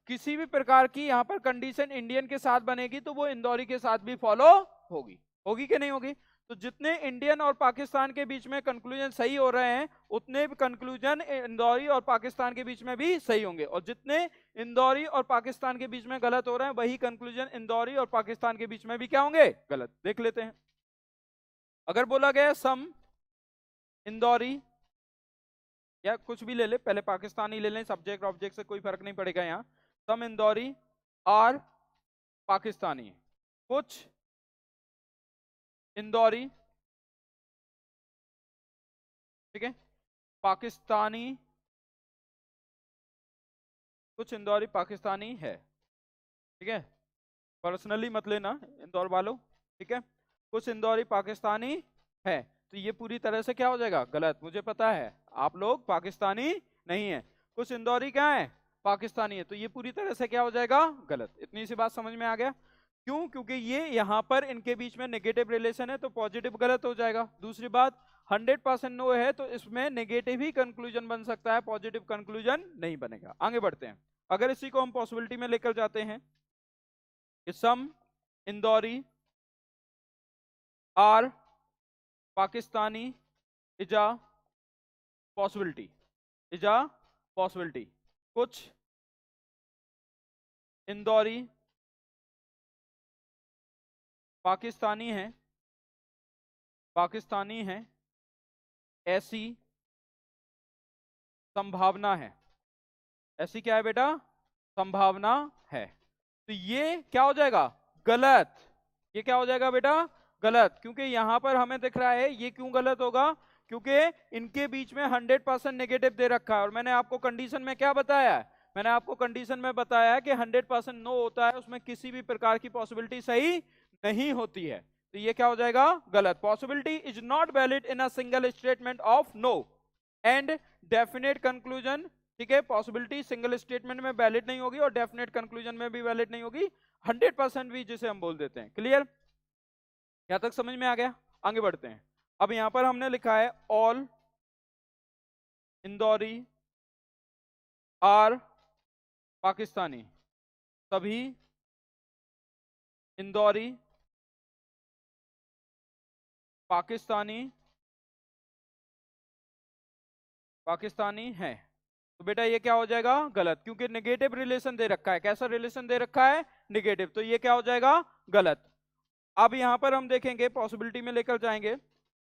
किसी भी प्रकार की यहाँ पर कंडीशन इंडियन के साथ बनेगी तो वो इंदौरी के साथ भी फॉलो होगी। होगी कि नहीं होगी? तो जितने इंडियन और पाकिस्तान के बीच में कंक्लूजन सही हो रहे हैं उतने कंक्लूजन इंदौरी और पाकिस्तान के बीच में भी सही होंगे, और जितने इंदौरी और पाकिस्तान के बीच में गलत हो रहे हैं वही कंक्लूजन इंदौरी और पाकिस्तान के बीच में भी क्या होंगे, गलत। देख लेते हैं। अगर बोला गया सम इंदौरी, या कुछ भी ले ले, पहले पाकिस्तानी ले लें, सब्जेक्ट ऑब्जेक्ट से कोई फर्क नहीं पड़ेगा यहाँ। सम इंदौरी और पाकिस्तानी, कुछ इंदौरी, ठीक है, पाकिस्तानी, कुछ इंदौरी पाकिस्तानी है, ठीक है, पर्सनली मत लेना इंदौर वालों, ठीक है। कुछ इंदौरी पाकिस्तानी है, तो ये पूरी तरह से क्या हो जाएगा, गलत। मुझे पता है आप लोग पाकिस्तानी नहीं है, कुछ इंदौरी क्या है, पाकिस्तानी है, तो ये पूरी तरह से क्या हो जाएगा, गलत। इतनी सी बात समझ में आ गया? क्यों? क्योंकि ये यहाँ पर इनके बीच में नेगेटिव रिलेशन है तो पॉजिटिव गलत हो जाएगा। दूसरी बात, 100% नो है तो इसमें नेगेटिव ही कंक्लूजन बन सकता है, पॉजिटिव कंक्लूजन नहीं बनेगा। आगे बढ़ते हैं। अगर इसी को हम पॉसिबिलिटी में लेकर जाते हैं, some Indori are Pakistani is a possibility, is a possibility. कुछ इंदौरी पाकिस्तानी है, पाकिस्तानी है, ऐसी संभावना है। ऐसी क्या है बेटा, संभावना है। तो ये क्या हो जाएगा, गलत। ये क्या हो जाएगा बेटा, गलत। क्योंकि यहां पर हमें दिख रहा है, ये क्यों गलत होगा, क्योंकि इनके बीच में 100% नेगेटिव दे रखा है, और मैंने आपको कंडीशन में क्या बताया है, मैंने आपको कंडीशन में बताया है कि 100% नो होता है, उसमें किसी भी प्रकार की पॉसिबिलिटी सही नहीं होती है। तो ये क्या हो जाएगा, गलत। Possibility is not valid in a single statement of no and definite conclusion, ठीक है। पॉसिबिलिटी सिंगल स्टेटमेंट में वैलिड नहीं होगी और डेफिनेट कंक्लूजन में भी वैलिड नहीं होगी, 100% भी जिसे हम बोल देते हैं। क्लियर? यहां तक समझ में आ गया? आगे बढ़ते हैं। अब यहां पर हमने लिखा है ऑल इंदौरी आर पाकिस्तानी, सभी इंदौरी पाकिस्तानी, पाकिस्तानी है। तो बेटा ये क्या हो जाएगा, गलत, क्योंकि नेगेटिव रिलेशन दे रखा है। कैसा रिलेशन दे रखा है, नेगेटिव, तो ये क्या हो जाएगा, गलत। अब यहां पर हम देखेंगे, पॉसिबिलिटी में लेकर जाएंगे,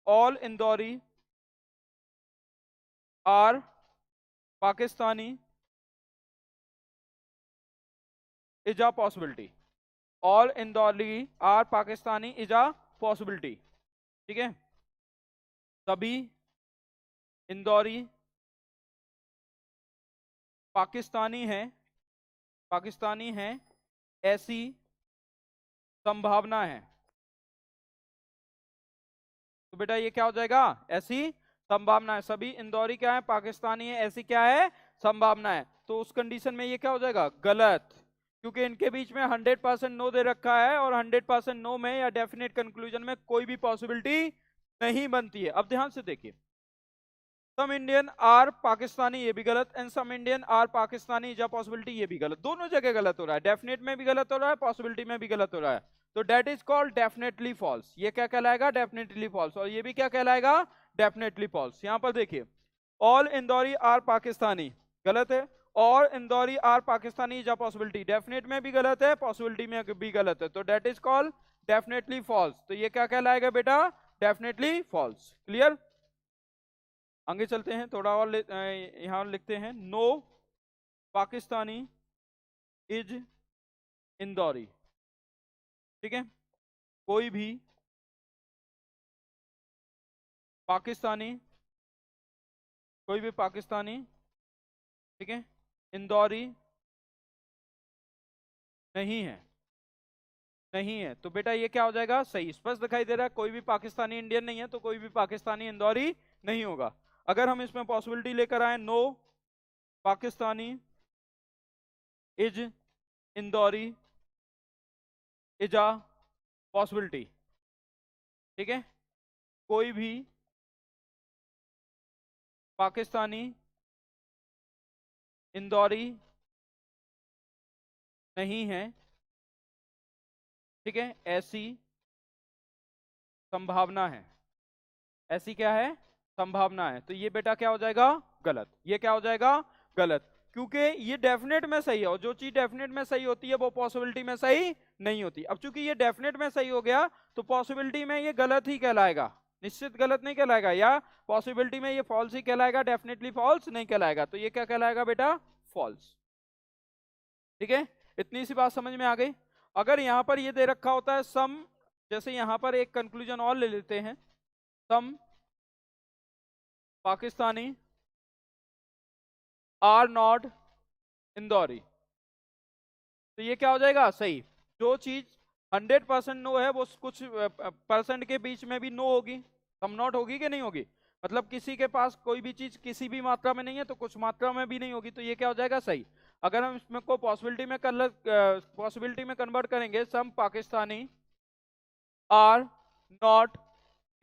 all Indori are Pakistani is a possibility. All Indori are Pakistani is a possibility, ठीक है। सभी इंदौरी पाकिस्तानी है, पाकिस्तानी है, ऐसी संभावना है। तो बेटा ये क्या हो जाएगा, ऐसी संभावना है। सभी इंदौरी क्या है, पाकिस्तानी है, ऐसी क्या है, संभावना है। तो उस कंडीशन में ये क्या हो जाएगा, गलत, क्योंकि इनके बीच में 100% नो दे रखा है, और 100% नो में या डेफिनेट कंक्लूजन में कोई भी पॉसिबिलिटी नहीं बनती है। अब ध्यान से देखिए, सम इंडियन आर पाकिस्तानी, ये भी गलत, and some Indian are Pakistani is a possibility, ये भी गलत। दोनों जगह गलत हो रहा है, डेफिनेट में भी गलत हो रहा है, पॉसिबिलिटी में भी गलत हो रहा है। तो that is called definitely false. ये क्या कहलाएगा, डेफिनेटली फॉल्स, और ये भी क्या कहलाएगा, डेफिनेटली फॉल्स। यहां पर देखिए, ऑल इंदौरी आर पाकिस्तानी गलत है, और Indori are Pakistani is a possibility, definite में भी गलत है, पॉसिबिलिटी में भी गलत है, तो that is called definitely false. तो ये क्या कहलाएगा बेटा, डेफिनेटली फॉल्स। क्लियर? आगे चलते हैं, थोड़ा और यहां लिखते हैं, नो पाकिस्तानी इज इंदौरी, ठीक है। कोई भी पाकिस्तानी, कोई भी पाकिस्तानी, ठीक है, इंदौरी नहीं है, नहीं है। तो बेटा ये क्या हो जाएगा, सही, स्पष्ट दिखाई दे रहा है, कोई भी पाकिस्तानी इंडियन नहीं है, तो कोई भी पाकिस्तानी इंदौरी नहीं होगा। अगर हम इसमें पॉसिबिलिटी लेकर आए, no Pakistani is Indori is a possibility. ठीक है, कोई भी पाकिस्तानी इंदौरी नहीं है, ठीक है, ऐसी संभावना है। ऐसी क्या है? संभावना है। तो ये बेटा क्या हो जाएगा? गलत। ये क्या हो जाएगा? गलत, क्योंकि ये डेफिनेट में सही है, और जो चीज डेफिनेट में सही होती है वो पॉसिबिलिटी में सही नहीं होती। अब चूंकि ये डेफिनेट में सही हो गया तो पॉसिबिलिटी में ये गलत ही कहलाएगा, निश्चित गलत नहीं कहलाएगा, या पॉसिबिलिटी में ये फॉल्स ही कहलाएगा, डेफिनेटली फॉल्स नहीं कहलाएगा। तो ये क्या कहलाएगा बेटा? फॉल्स। ठीक है, इतनी सी बात समझ में आ गई। अगर यहां पर ये दे रखा होता है सम, जैसे यहां पर एक कंक्लूजन और ले लेते हैं, some Pakistani are not Indori, तो ये क्या हो जाएगा? सही। जो चीज 100% नो है वो कुछ परसेंट के बीच में भी नो होगी, सम नॉट होगी कि नहीं होगी? मतलब किसी के पास कोई भी चीज किसी भी मात्रा में नहीं है तो कुछ मात्रा में भी नहीं होगी, तो ये क्या हो जाएगा? सही। अगर हम इसमें को पॉसिबिलिटी में कन्वर्ट करेंगे, some Pakistani are not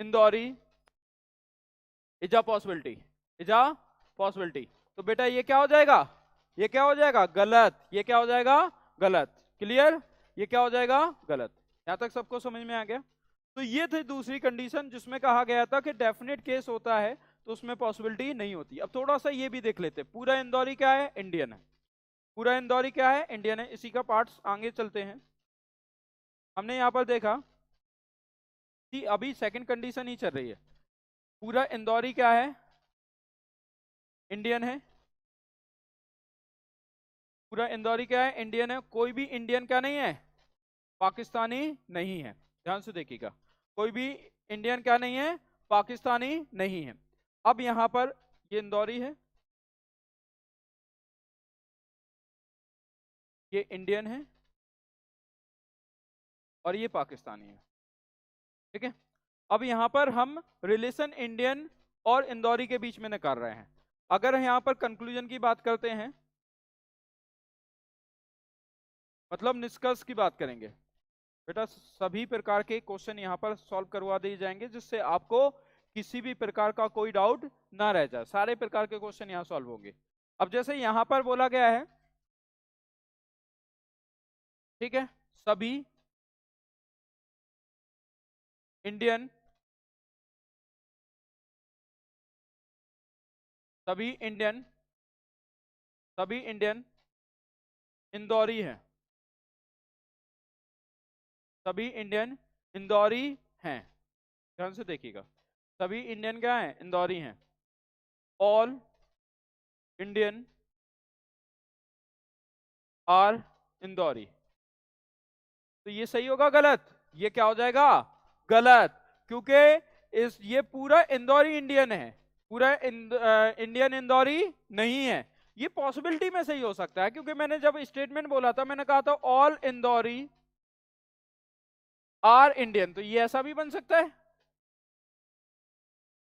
Indori is a possibility, is a possibility, तो बेटा ये क्या हो जाएगा? ये क्या हो जाएगा? गलत। ये क्या हो जाएगा? गलत। क्लियर? ये क्या हो जाएगा? गलत। यहां तक सबको समझ में आ गया? तो ये थी दूसरी कंडीशन जिसमें कहा गया था कि डेफिनेट केस होता है तो उसमें पॉसिबिलिटी नहीं होती। अब थोड़ा सा ये भी देख लेते हैं, पूरा इंदौरी क्या है? इंडियन है। पूरा इंदौरी क्या है? इंडियन है। इसी का पार्ट्स आगे चलते हैं। हमने यहां पर देखा कि अभी सेकंड कंडीशन ही चल रही है। पूरा इंदौरी क्या है? इंडियन है। पूरा इंदौरी क्या है? इंडियन है। कोई भी इंडियन क्या नहीं है? पाकिस्तानी नहीं है। ध्यान से देखिएगा, कोई भी इंडियन क्या नहीं है? पाकिस्तानी नहीं है। अब यहां पर ये इंदौरी है, ये इंडियन है, और ये पाकिस्तानी है। ठीक है, अब यहां पर हम रिलेशन इंडियन और इंदौरी के बीच में निकाल रहे हैं। अगर यहां पर कंक्लूजन की बात करते हैं, मतलब निष्कर्ष की बात करेंगे, बेटा सभी प्रकार के क्वेश्चन यहाँ पर सॉल्व करवा दिए जाएंगे जिससे आपको किसी भी प्रकार का कोई डाउट ना रह जाए। सारे प्रकार के क्वेश्चन यहाँ सॉल्व होंगे। अब जैसे यहाँ पर बोला गया है, ठीक है, सभी इंडियन, सभी इंडियन, सभी इंडियन इंदौरी है, सभी इंडियन इंदौरी हैं। ध्यान से देखिएगा, सभी इंडियन क्या है? इंदौरी हैं। ऑल इंडियन आर इंदौरी, तो ये सही होगा गलत? ये क्या हो जाएगा? गलत, क्योंकि इस ये पूरा इंदौरी इंडियन है, पूरा इंडियन इंदौरी नहीं है। ये पॉसिबिलिटी में सही हो सकता है, क्योंकि मैंने जब स्टेटमेंट बोला था मैंने कहा था ऑल इंदौरी आर इंडियन, तो ये ऐसा भी बन सकता है।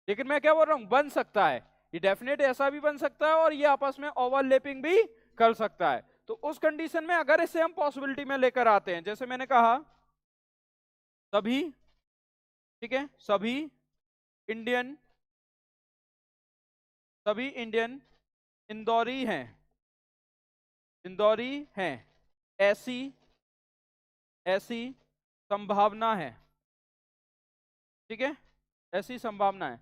लेकिन मैं क्या बोल रहा हूं? बन सकता है। ये डेफिनेट ऐसा भी बन सकता है और ये आपस में ओवरलैपिंग भी कर सकता है। तो उस कंडीशन में अगर इसे हम पॉसिबिलिटी में लेकर आते हैं, जैसे मैंने कहा सभी, ठीक है, सभी इंडियन, सभी इंडियन इंदौरी हैं, इंदौरी हैं, ऐसी ऐसी संभावना है। ठीक है, ऐसी संभावना है।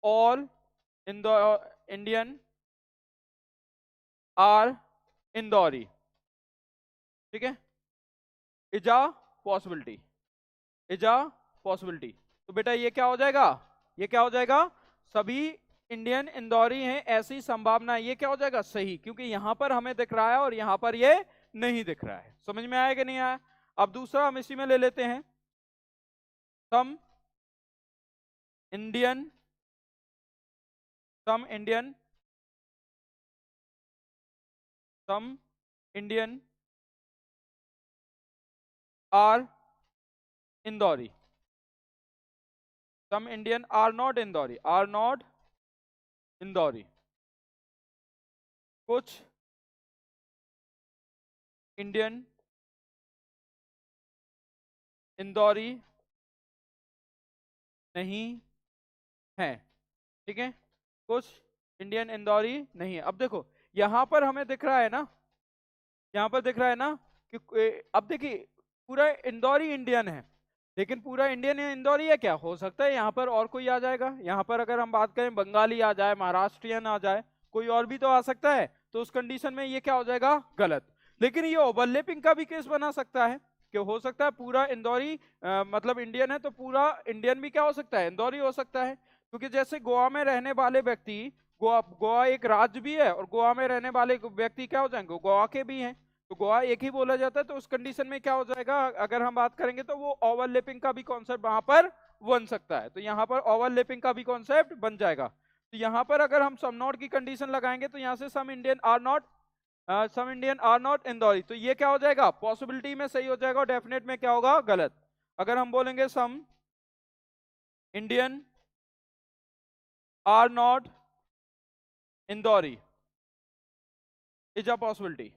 ऑल इंडियन आर इंदौरी, ठीक है, is a possibility, is a possibility. तो बेटा ये क्या हो जाएगा? ये क्या हो जाएगा? सभी इंडियन इंदौरी हैं, ऐसी संभावना है। ये क्या हो जाएगा? सही, क्योंकि यहां पर हमें दिख रहा है और यहां पर ये नहीं दिख रहा है। समझ में आया कि नहीं आया? अब दूसरा हम इसी में ले लेते हैं, some Indian, some Indian, some Indian are Indori, some Indian are not Indori, are not Indori. कुछ इंडियन इंदौरी नहीं है। ठीक है, कुछ इंडियन इंदौरी नहीं है। अब देखो यहां पर हमें दिख रहा है ना, यहां पर दिख रहा है ना कि अब देखिए पूरा इंदौरी इंडियन है, लेकिन पूरा इंडियन इंदौरी है क्या? हो सकता है यहाँ पर और कोई आ जाएगा। यहाँ पर अगर हम बात करें बंगाली आ जाए, महाराष्ट्रियन आ जाए, कोई और भी तो आ सकता है, तो उस कंडीशन में ये क्या हो जाएगा? गलत। लेकिन ये ओवरलैपिंग का भी केस बना सकता है कि हो सकता है पूरा इंदौरी मतलब इंडियन है तो पूरा इंडियन भी क्या हो सकता है? इंदौरी हो सकता है। क्योंकि जैसे गोवा में रहने वाले व्यक्ति, गोवा गोवा एक राज्य भी है और गोवा में रहने वाले व्यक्ति क्या हो जाएंगे? गोवा के भी हैं, तो गोवा एक ही बोला जाता है। तो उस कंडीशन में क्या हो जाएगा अगर हम बात करेंगे तो वो ओवरलैपिंग का भी कॉन्सेप्ट वहां पर बन सकता है। तो यहाँ पर ओवरलैपिंग का भी कॉन्सेप्ट बन जाएगा। तो यहाँ पर अगर हम सम नॉट की कंडीशन लगाएंगे तो यहाँ से some Indian are not Indori, तो ये क्या हो जाएगा? पॉसिबिलिटी में सही हो जाएगा और डेफिनेट में क्या होगा? गलत। अगर हम बोलेंगे some Indian are not Indori is a possibility,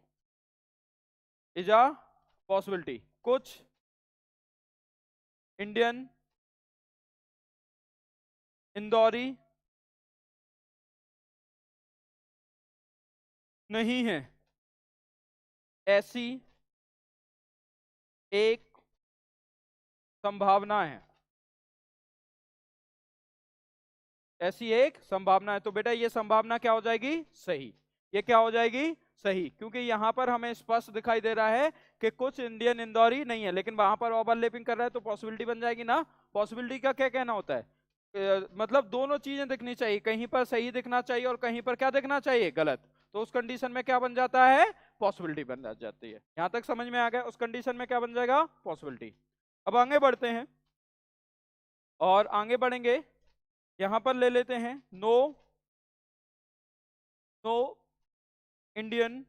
is a possibility, कुछ इंडियन इंदौरी नहीं है, ऐसी एक संभावना है, ऐसी एक संभावना है। तो बेटा ये संभावना क्या हो जाएगी? सही। ये क्या हो जाएगी? सही, क्योंकि यहां पर हमें स्पष्ट दिखाई दे रहा है कि कुछ इंडियन इंदौरी नहीं है, लेकिन वहां पर ओवरलैपिंग कर रहा है तो पॉसिबिलिटी बन जाएगी ना। पॉसिबिलिटी का क्या कहना होता है? मतलब दोनों चीजें दिखनी चाहिए, कहीं पर सही दिखना चाहिए और कहीं पर क्या दिखना चाहिए? गलत। तो उस कंडीशन में क्या बन जाता है? पॉसिबिलिटी बन जाती है। यहां तक समझ में आ गया? उस कंडीशन में क्या बन जाएगा? पॉसिबिलिटी। अब आगे बढ़ते हैं और आगे बढ़ेंगे, यहां पर ले लेते हैं no no Indian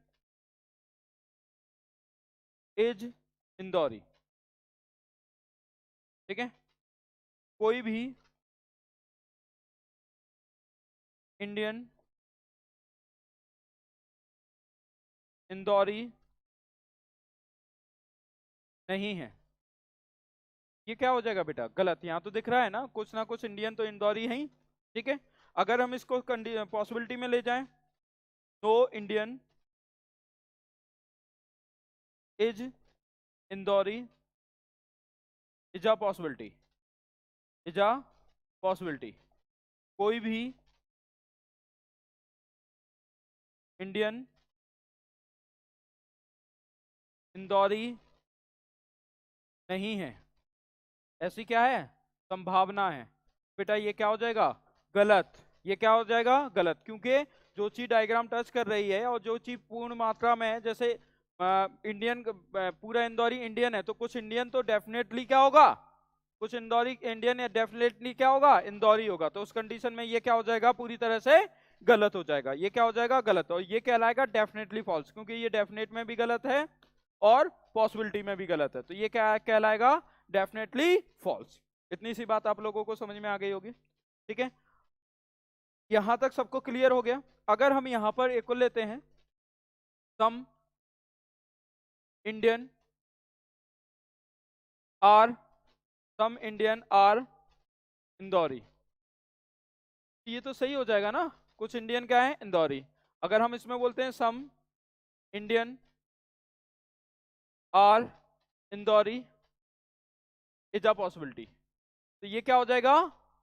is Indori. ठीक है, कोई भी इंडियन इंदौरी नहीं है। ये क्या हो जाएगा बेटा? गलत। यहां तो दिख रहा है ना कुछ इंडियन तो इंदौरी है ही। ठीक है, अगर हम इसको पॉसिबिलिटी में ले जाएं, no Indian is Indori is a possibility, is a possibility, कोई भी इंडियन इंदौरी नहीं है, ऐसी क्या है? संभावना है। बेटा ये क्या हो जाएगा? गलत। ये क्या हो जाएगा? गलत, क्योंकि जो चीज डायग्राम टच कर रही है और जो चीज पूर्ण मात्रा में है, जैसे इंडियन पूरा इंदौरी इंडियन है तो कुछ इंडियन तो डेफिनेटली क्या होगा? कुछ इंदौरी इंडियन या डेफिनेटली क्या होगा? इंदौरी होगा। तो उस कंडीशन में ये क्या हो जाएगा? पूरी तरह से गलत हो जाएगा। ये क्या हो जाएगा? गलत। और ये कहलाएगा डेफिनेटली फॉल्स, क्योंकि ये डेफिनेट में भी गलत है और पॉसिबिलिटी में भी गलत है। तो ये क्या कहलाएगा? Definitely false. इतनी सी बात आप लोगों को समझ में आ गई होगी। ठीक है, यहां तक सबको क्लियर हो गया? अगर हम यहां पर एक को लेते हैं, some Indian are some Indian are Indori, ये तो सही हो जाएगा ना। कुछ इंडियन क्या है? इंदौरी। अगर हम इसमें बोलते हैं some Indian are Indori is a possibility, तो ये क्या हो जाएगा?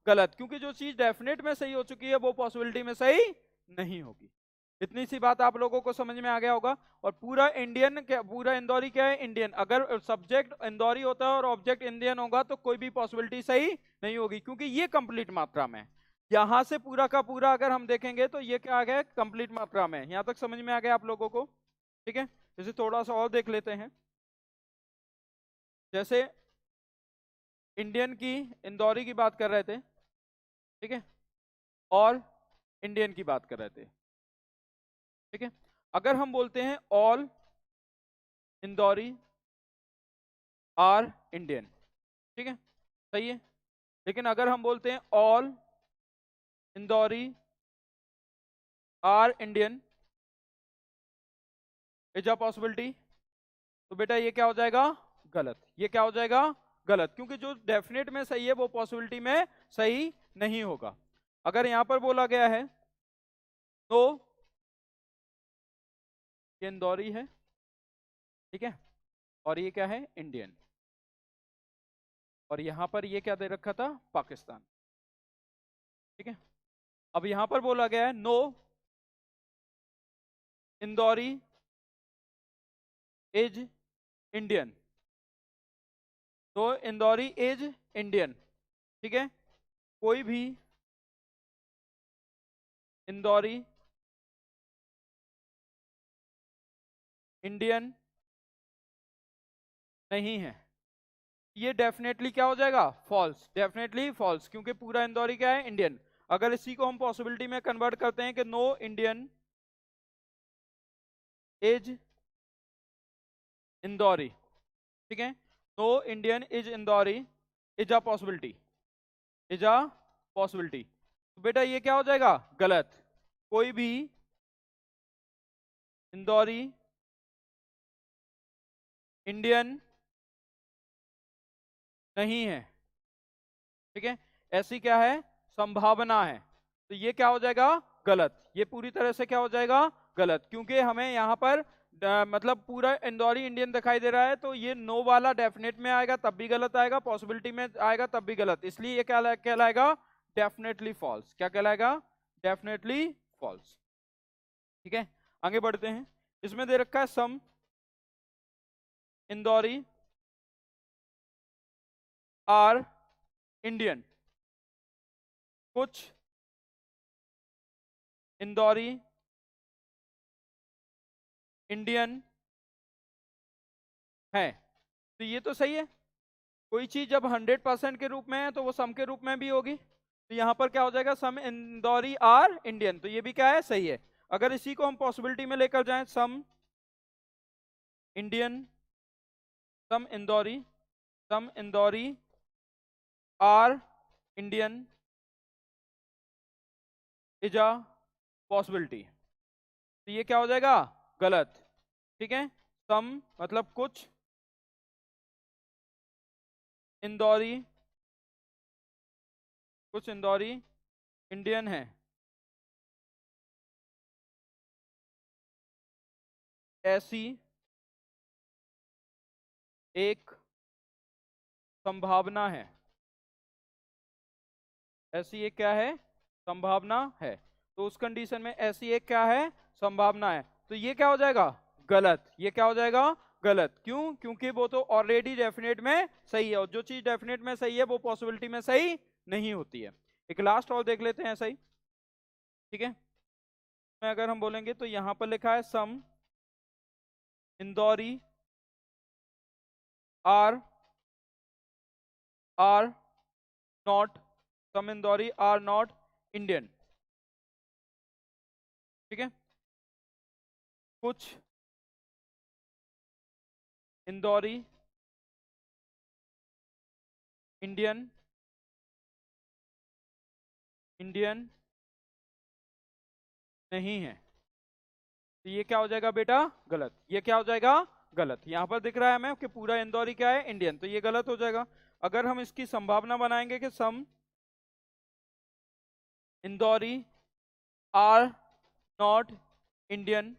गलत, क्योंकि जो चीज डेफिनेट में सही हो चुकी है वो पॉसिबिलिटी में सही नहीं होगी। इतनी सी बात आप लोगों को समझ में आ गया होगा। और पूरा इंडियन क्या, पूरा इंदौरी क्या है? इंडियन। अगर सब्जेक्ट इंदौरी होता है और ऑब्जेक्ट इंडियन होगा तो कोई भी पॉसिबिलिटी सही नहीं होगी, क्योंकि ये कंप्लीट मात्रा में है। यहां से पूरा का पूरा अगर हम देखेंगे तो ये क्या आ गया? कंप्लीट मात्रा में। यहां तक समझ में आ गया आप लोगों को? ठीक है, जैसे थोड़ा सा और देख लेते हैं, जैसे इंडियन की इंदौरी की बात कर रहे थे, ठीक है, और इंडियन की बात कर रहे थे। ठीक है, अगर हम बोलते हैं ऑल इंदौरी आर इंडियन, ठीक है, सही है। लेकिन अगर हम बोलते हैं all Indori are Indian is a possibility, तो बेटा ये क्या हो जाएगा? गलत। ये क्या हो जाएगा? गलत, क्योंकि जो डेफिनेट में सही है वो पॉसिबिलिटी में सही नहीं होगा। अगर यहां पर बोला गया है तो ये इंदौरी है, ठीक है, और ये क्या है, इंडियन, और यहां पर ये क्या दे रखा था, पाकिस्तान, ठीक है। अब यहां पर बोला गया है नो इंदौरी इज इंडियन, तो इंदौरी इज इंडियन, ठीक है, कोई भी इंदौरी इंडियन नहीं है, ये डेफिनेटली क्या हो जाएगा, फॉल्स, डेफिनेटली फॉल्स, क्योंकि पूरा इंदौरी क्या है, इंडियन। अगर इसी को हम पॉसिबिलिटी में कन्वर्ट करते हैं कि नो इंडियन इज इंदौरी, ठीक है, no Indian is Indori is a possibility, is a possibility, तो बेटा ये क्या हो जाएगा, गलत, कोई भी इंदौरी इंडियन नहीं है, ठीक है, ऐसी क्या है, संभावना है, तो ये क्या हो जाएगा, गलत, ये पूरी तरह से क्या हो जाएगा, गलत, क्योंकि हमें यहाँ पर मतलब पूरा इंदौरी इंडियन दिखाई दे रहा है, तो ये नो वाला डेफिनेट में आएगा तब भी गलत आएगा, पॉसिबिलिटी में आएगा तब भी गलत, इसलिए ये क्या कहलाएगा, डेफिनेटली फॉल्स, क्या कहलाएगा, डेफिनेटली फॉल्स, ठीक है। आगे बढ़ते हैं, इसमें दे रखा है सम इंदौरी आर इंडियन, कुछ इंदौरी इंडियन है, तो ये तो सही है, कोई चीज जब 100% के रूप में है तो वो सम के रूप में भी होगी, तो यहां पर क्या हो जाएगा, सम इंदौरी आर इंडियन, तो ये भी क्या है, सही है। अगर इसी को हम पॉसिबिलिटी में लेकर जाएं, some Indian, some Indori, some Indori are Indian is a possibility, तो ये क्या हो जाएगा, गलत, ठीक है, सम मतलब कुछ इंदौरी, कुछ इंदौरी इंडियन है, ऐसी एक संभावना है, ऐसी एक क्या है, संभावना है, तो उस कंडीशन में ऐसी एक क्या है, संभावना है, तो ये क्या हो जाएगा, गलत, ये क्या हो जाएगा, गलत, क्यों, क्योंकि वो तो ऑलरेडी डेफिनेट में सही है, और जो चीज डेफिनेट में सही है वो पॉसिबिलिटी में सही नहीं होती है। एक लास्ट और देख लेते हैं ऐसा ही, ठीक है, में अगर हम बोलेंगे तो यहां पर लिखा है some Indori are are not, some Indori are not Indian, ठीक है, कुछ इंदौरी इंडियन इंडियन नहीं है, तो ये क्या हो जाएगा बेटा, गलत, ये क्या हो जाएगा, गलत, यहां पर दिख रहा है हमें कि पूरा इंदौरी क्या है, इंडियन, तो ये गलत हो जाएगा। अगर हम इसकी संभावना बनाएंगे कि some Indori are not Indian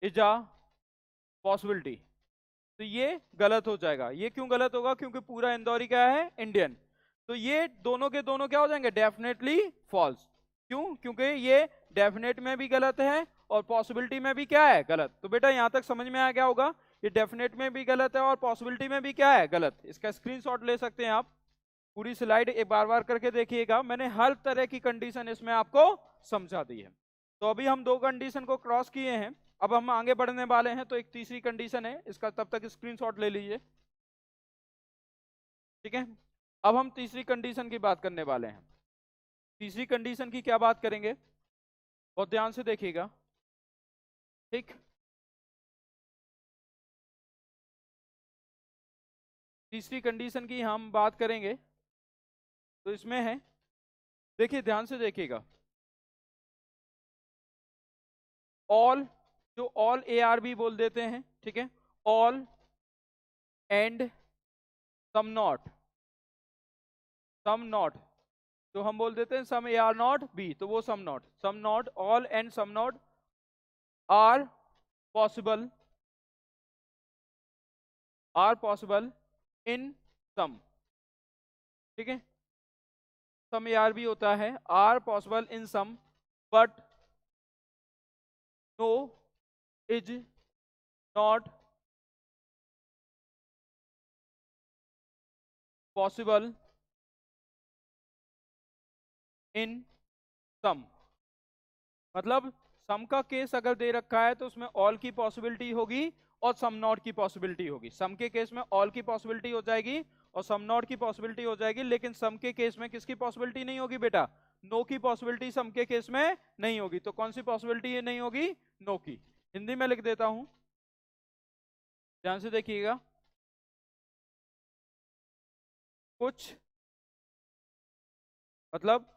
is a possibility, तो ये गलत हो जाएगा, ये क्यों गलत होगा, क्योंकि पूरा इंदौरी क्या है, इंडियन, तो ये दोनों के दोनों क्या हो जाएंगे, डेफिनेटली फॉल्स, क्यों, क्योंकि ये डेफिनेट में भी गलत है और पॉसिबिलिटी में भी क्या है, गलत, तो बेटा यहां तक समझ में आ गया होगा, ये डेफिनेट में भी गलत है और पॉसिबिलिटी में भी क्या है, गलत, इसका स्क्रीनशॉट ले सकते हैं आप, पूरी स्लाइड एक बार बार करके देखिएगा, मैंने हर तरह की कंडीशन इसमें आपको समझा दी है। तो अभी हम दो कंडीशन को क्रॉस किए हैं, अब हम आगे बढ़ने वाले हैं, तो एक तीसरी कंडीशन है, इसका तब तक स्क्रीनशॉट ले लीजिए, ठीक है। अब हम तीसरी कंडीशन की बात करने वाले हैं, तीसरी कंडीशन की क्या बात करेंगे, बहुत ध्यान से देखिएगा, ठीक, तीसरी कंडीशन की हम बात करेंगे, तो इसमें है, देखिए ध्यान से देखिएगा, ऑल, जो ऑल ए आर भी बोल देते हैं, ठीक है, all and some not, some not तो हम बोल देते हैं some A are not B, तो वो some not all and some not are possible in some, ठीक है। सम ए आर बी होता है are possible in some but no is not possible in some. मतलब सम का case अगर दे रखा है तो उसमें ऑल की पॉसिबिलिटी होगी और सम नॉट की पॉसिबिलिटी होगी। सम के केस में ऑल की पॉसिबिलिटी हो जाएगी और सम नॉट की पॉसिबिलिटी हो जाएगी, लेकिन सम के केस में किसकी पॉसिबिलिटी नहीं होगी बेटा? नो की पॉसिबिलिटी सम के केस में नहीं होगी। तो कौन सी पॉसिबिलिटी नहीं होगी? नो की। हिंदी में लिख देता हूं, ध्यान से देखिएगा। कुछ मतलब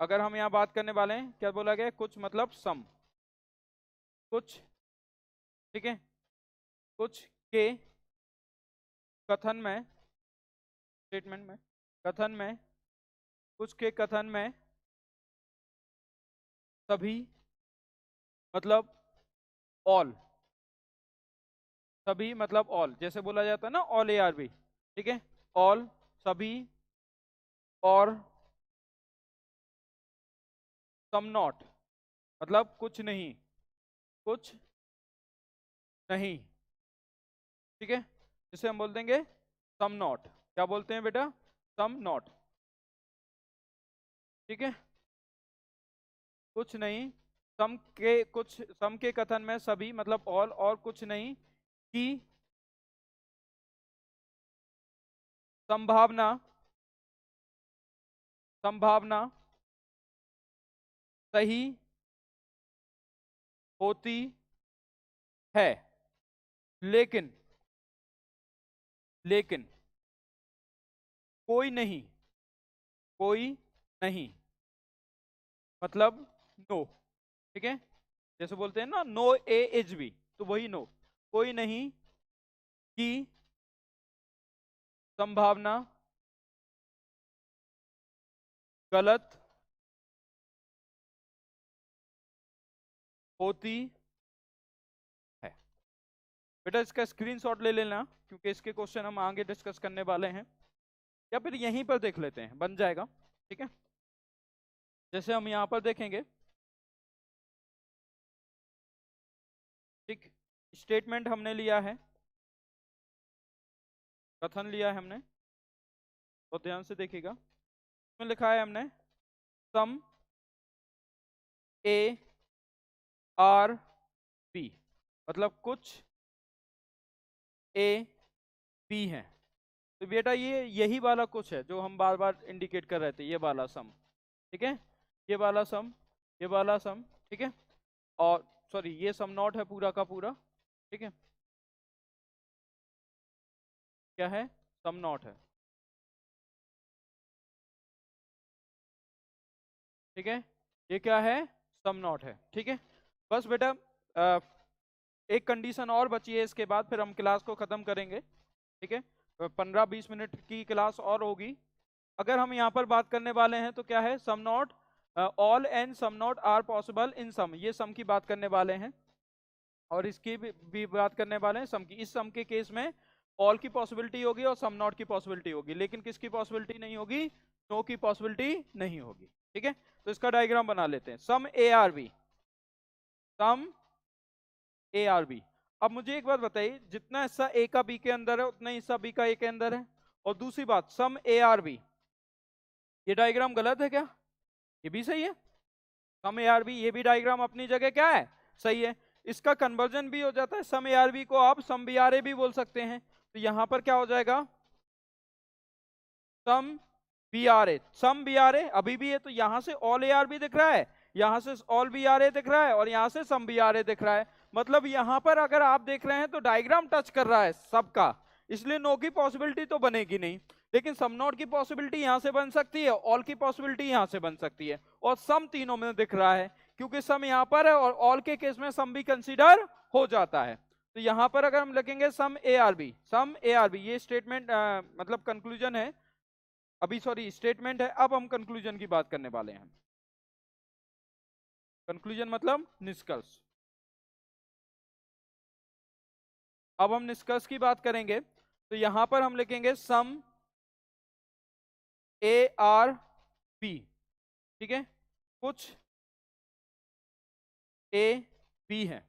अगर हम यहां बात करने वाले हैं, क्या बोला गया? कुछ मतलब सम, कुछ, ठीक है। कुछ के कथन में, स्टेटमेंट में, कथन में, कुछ के कथन में सभी मतलब ऑल, सभी मतलब ऑल, जैसे बोला जाता है ना ऑल ए आर बी, ठीक है। ऑल सभी और सम नॉट मतलब कुछ नहीं, कुछ नहीं, ठीक है। जिसे हम बोल देंगे सम नॉट। क्या बोलते हैं बेटा? सम नॉट, ठीक है। कुछ नहीं, सम के, कुछ सम के कथन में सभी मतलब ऑल और कुछ नहीं की संभावना, संभावना सही होती है, लेकिन, लेकिन कोई नहीं, कोई नहीं मतलब नो, ठीक है। जैसे बोलते हैं ना नो ए एच बी, तो वही नो, कोई नहीं की संभावना गलत होती है। बेटा इसका स्क्रीनशॉट ले लेना, क्योंकि इसके क्वेश्चन हम आगे डिस्कस करने वाले हैं, या फिर यहीं पर देख लेते हैं, बन जाएगा, ठीक है। जैसे हम यहां पर देखेंगे, ठीक, स्टेटमेंट हमने लिया है, कथन लिया है हमने, और ध्यान से देखिएगा, इसमें लिखा है हमने सम ए आर बी, मतलब कुछ ए बी है। तो बेटा ये यही वाला कुछ है जो हम बार बार इंडिकेट कर रहे थे, ये वाला सम, ठीक है। ये वाला सम, ये वाला सम, ठीक है। और सॉरी, ये सम नॉट है पूरा का पूरा, ठीक है। क्या है? सम नॉट है, ठीक है। ये क्या है? सम नॉट है, ठीक है। बस बेटा एक कंडीशन और बची है, इसके बाद फिर हम क्लास को खत्म करेंगे, ठीक है। 15-20 मिनट की क्लास और होगी। अगर हम यहाँ पर बात करने वाले हैं तो क्या है? Some not all and some not are possible in some, ये सम की बात करने वाले हैं, और इसकी भी बात करने वाले हैं सम की। इस सम के केस में ऑल की पॉसिबिलिटी होगी और सम नॉट की पॉसिबिलिटी होगी, लेकिन किसकी पॉसिबिलिटी नहीं होगी? नो की पॉसिबिलिटी नहीं होगी, ठीक है। तो इसका डायग्राम बना लेते हैं। Some A are B, some A are B. अब मुझे एक बात बताइए, जितना हिस्सा ए का बी के अंदर है उतना हिस्सा बी का ए के अंदर है। और दूसरी बात, सम ए आर बी, ये डायग्राम गलत है क्या? ये भी सही है। सम ए आर बी, ये भी डायग्राम अपनी जगह क्या है? सही है। इसका कन्वर्जन भी हो जाता है, सम ए आर बी को आप सम बी आर ए भी बोल सकते हैं। तो यहां पर क्या हो जाएगा? Some B are A, some B are A अभी भी है, तो यहां से ऑल ए आर बी दिख रहा है, यहां से ऑल बी आर ए दिख रहा है, और यहां से सम बी आर ए दिख रहा है। मतलब यहां पर अगर आप देख रहे हैं तो डायग्राम टच कर रहा है सबका, इसलिए नो की पॉसिबिलिटी तो बनेगी नहीं, लेकिन सम नॉट की पॉसिबिलिटी यहां से बन सकती है, ऑल की पॉसिबिलिटी यहां से बन सकती है, और सम तीनों में दिख रहा है, क्योंकि सम यहां पर है और ऑल के केस में सम भी कंसीडर हो जाता है। तो यहां पर अगर हम लिखेंगे some A are B, some A are B, ये स्टेटमेंट मतलब कंक्लूजन है, अभी सॉरी स्टेटमेंट है। अब हम कंक्लूजन की बात करने वाले हैं। कंक्लूजन मतलब निष्कर्ष। अब हम निष्कर्ष की बात करेंगे, तो यहां पर हम लिखेंगे सम ए आर बी, ठीक है, कुछ ए बी है।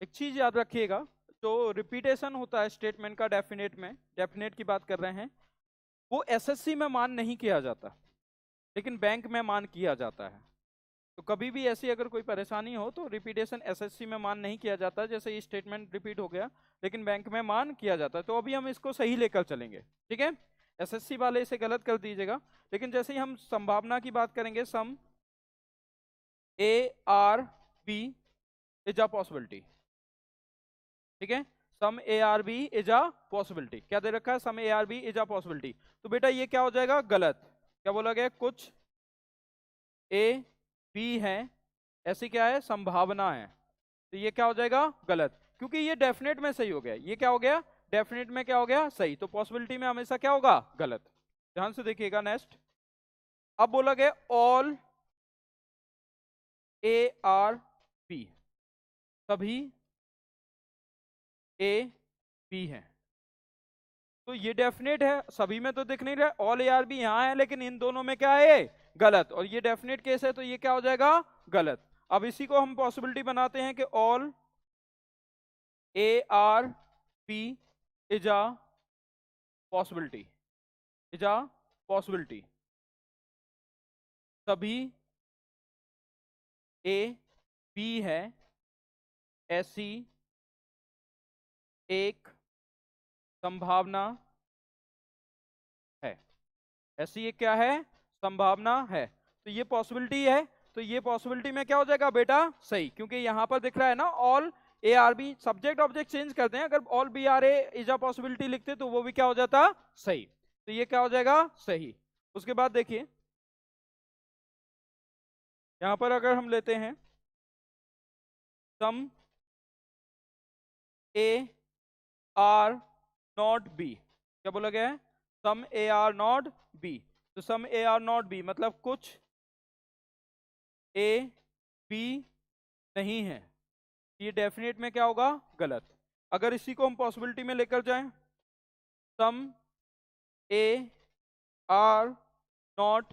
एक चीज याद रखिएगा, जो रिपीटेशन होता है स्टेटमेंट का डेफिनेट में, डेफिनेट की बात कर रहे हैं, वो एसएससी में मान नहीं किया जाता, लेकिन बैंक में मान किया जाता है। तो कभी भी ऐसी अगर कोई परेशानी हो तो रिपीटेशन एसएससी में मान नहीं किया जाता, जैसे ये स्टेटमेंट रिपीट हो गया, लेकिन बैंक में मान किया जाता है। तो अभी हम इसको सही लेकर चलेंगे, ठीक है। एसएससी वाले इसे गलत कर दीजिएगा, लेकिन जैसे ही हम संभावना की बात करेंगे, some A are B is a possibility, ठीक है, some A are B is a possibility. क्या दे रखा है? Some A are B is a possibility. तो बेटा ये क्या हो जाएगा? गलत। क्या बोला गया? कुछ ए बी है, ऐसी क्या है? संभावना है। तो ये क्या हो जाएगा? गलत, क्योंकि ये डेफिनेट में सही हो गया। ये क्या हो गया? डेफिनेट में क्या हो गया? सही। तो पॉसिबिलिटी में हमेशा क्या होगा? गलत। ध्यान से देखिएगा नेक्स्ट। अब बोला गया ऑल ए आर बी, सभी ए बी है। तो ये डेफिनेट है, सभी में तो दिख नहीं रहा, ऑल ए आर बी यहां है, लेकिन इन दोनों में क्या है? गलत। और ये डेफिनेट केस है, तो ये क्या हो जाएगा? गलत। अब इसी को हम पॉसिबिलिटी बनाते हैं कि all A are B is a possibility, is a possibility. सभी ए बी है, ऐसी एक संभावना है। ऐसी एक क्या है? संभावना है। तो ये पॉसिबिलिटी है, तो ये पॉसिबिलिटी में क्या हो जाएगा बेटा? सही, क्योंकि यहां पर दिख रहा है ना all A are B, subject object change करते हैं, अगर all B are A is a possibility लिखते तो वो भी क्या हो जाता? सही। तो ये क्या हो जाएगा? सही। उसके बाद देखिए, यहां पर अगर हम लेते हैं some A are not B, क्या बोला गया है? Some A are not B. तो सम ए आर नॉट बी मतलब कुछ ए बी नहीं है। ये डेफिनेट में क्या होगा? गलत। अगर इसी को हम पॉसिबिलिटी में लेकर जाएं, some A are not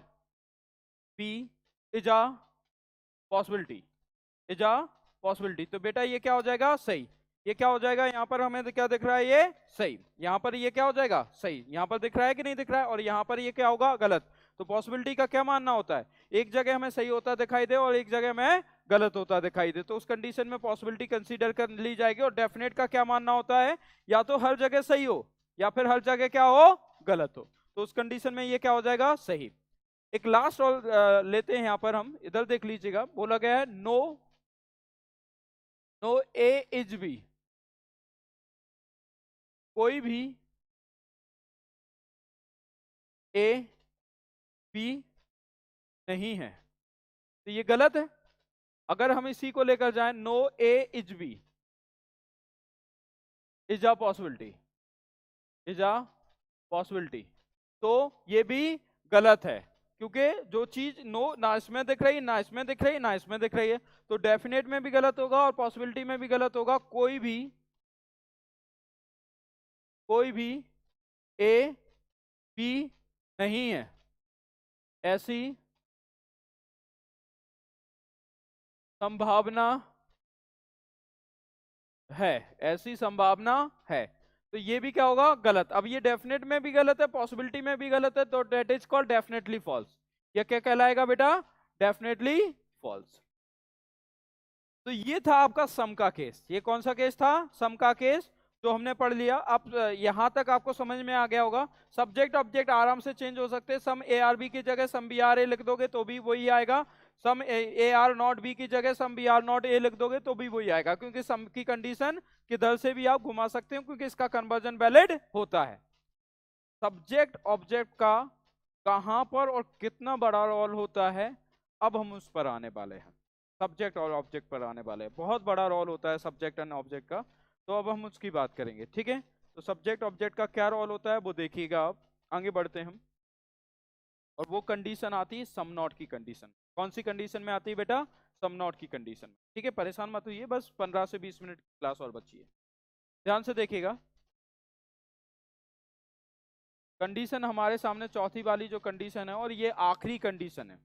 B is a possibility, is a possibility. तो बेटा ये क्या हो जाएगा? सही। ये क्या हो जाएगा? यहाँ पर हमें क्या दिख रहा है? ये सही। यहाँ पर ये क्या हो जाएगा? सही। यहाँ पर दिख रहा है कि नहीं दिख रहा है? और यहाँ पर ये क्या होगा? गलत। तो पॉसिबिलिटी का क्या मानना होता है? एक जगह हमें सही होता दिखाई दे और एक जगह में गलत होता दिखाई दे, तो उस कंडीशन में पॉसिबिलिटी कंसीडर कर ली जाएगी। और डेफिनेट का क्या मानना होता है? या तो हर जगह सही हो या फिर हर जगह क्या हो? गलत हो। तो उस कंडीशन में ये क्या हो जाएगा? सही। एक लास्ट और लेते हैं, यहां पर हम इधर देख लीजिएगा, बोला गया है no no A is B, कोई भी ए बी नहीं है। तो ये गलत है। अगर हम इसी को लेकर जाएं, no A is B is a possibility, is a possibility, तो ये भी गलत है, क्योंकि जो चीज नो ना इसमें दिख रही, ना इसमें दिख रही, ना इसमें दिख रही है, तो डेफिनेट में भी गलत होगा और पॉसिबिलिटी में भी गलत होगा। कोई भी ए बी नहीं है, ऐसी संभावना है, ऐसी संभावना है। तो ये भी क्या होगा? गलत। अब ये डेफिनेट में भी गलत है, पॉसिबिलिटी में भी गलत है, तो that is called definitely false. ये क्या कहलाएगा बेटा? Definitely false. तो ये था आपका सम का केस। ये कौन सा केस था? सम का केस, जो हमने पढ़ लिया। अब यहां तक आपको समझ में आ गया होगा। सब्जेक्ट ऑब्जेक्ट आराम से चेंज हो सकते हैं। सम ए आर बी की जगह सम बी आर ए लिख दोगे तो भी वही आएगा। Some A are not B की जगह some B are not A लिख दोगे तो भी वही आएगा, क्योंकि सम की कंडीशन किधर से भी आप घुमा सकते हो, क्योंकि इसका कन्वर्जन वैलिड होता है। सब्जेक्ट ऑब्जेक्ट का कहां पर और कितना बड़ा रोल होता है, अब हम उस पर आने वाले हैं। सब्जेक्ट और ऑब्जेक्ट पर आने वाले हैं। बहुत बड़ा रोल होता है सब्जेक्ट एंड ऑब्जेक्ट का, तो अब हम उसकी बात करेंगे, ठीक है। तो सब्जेक्ट ऑब्जेक्ट का क्या रोल होता है वो देखिएगा आप। आगे बढ़ते हैं हम, और वो कंडीशन आती है सम नॉट की कंडीशन। कौन सी कंडीशन में आती है बेटा? सम नॉट की कंडीशन में, ठीक है। परेशान मत होइए, बस 15 से 20 मिनट की क्लास और बची है। ध्यान से देखिएगा, कंडीशन हमारे सामने चौथी वाली जो कंडीशन है, और ये आखिरी कंडीशन है।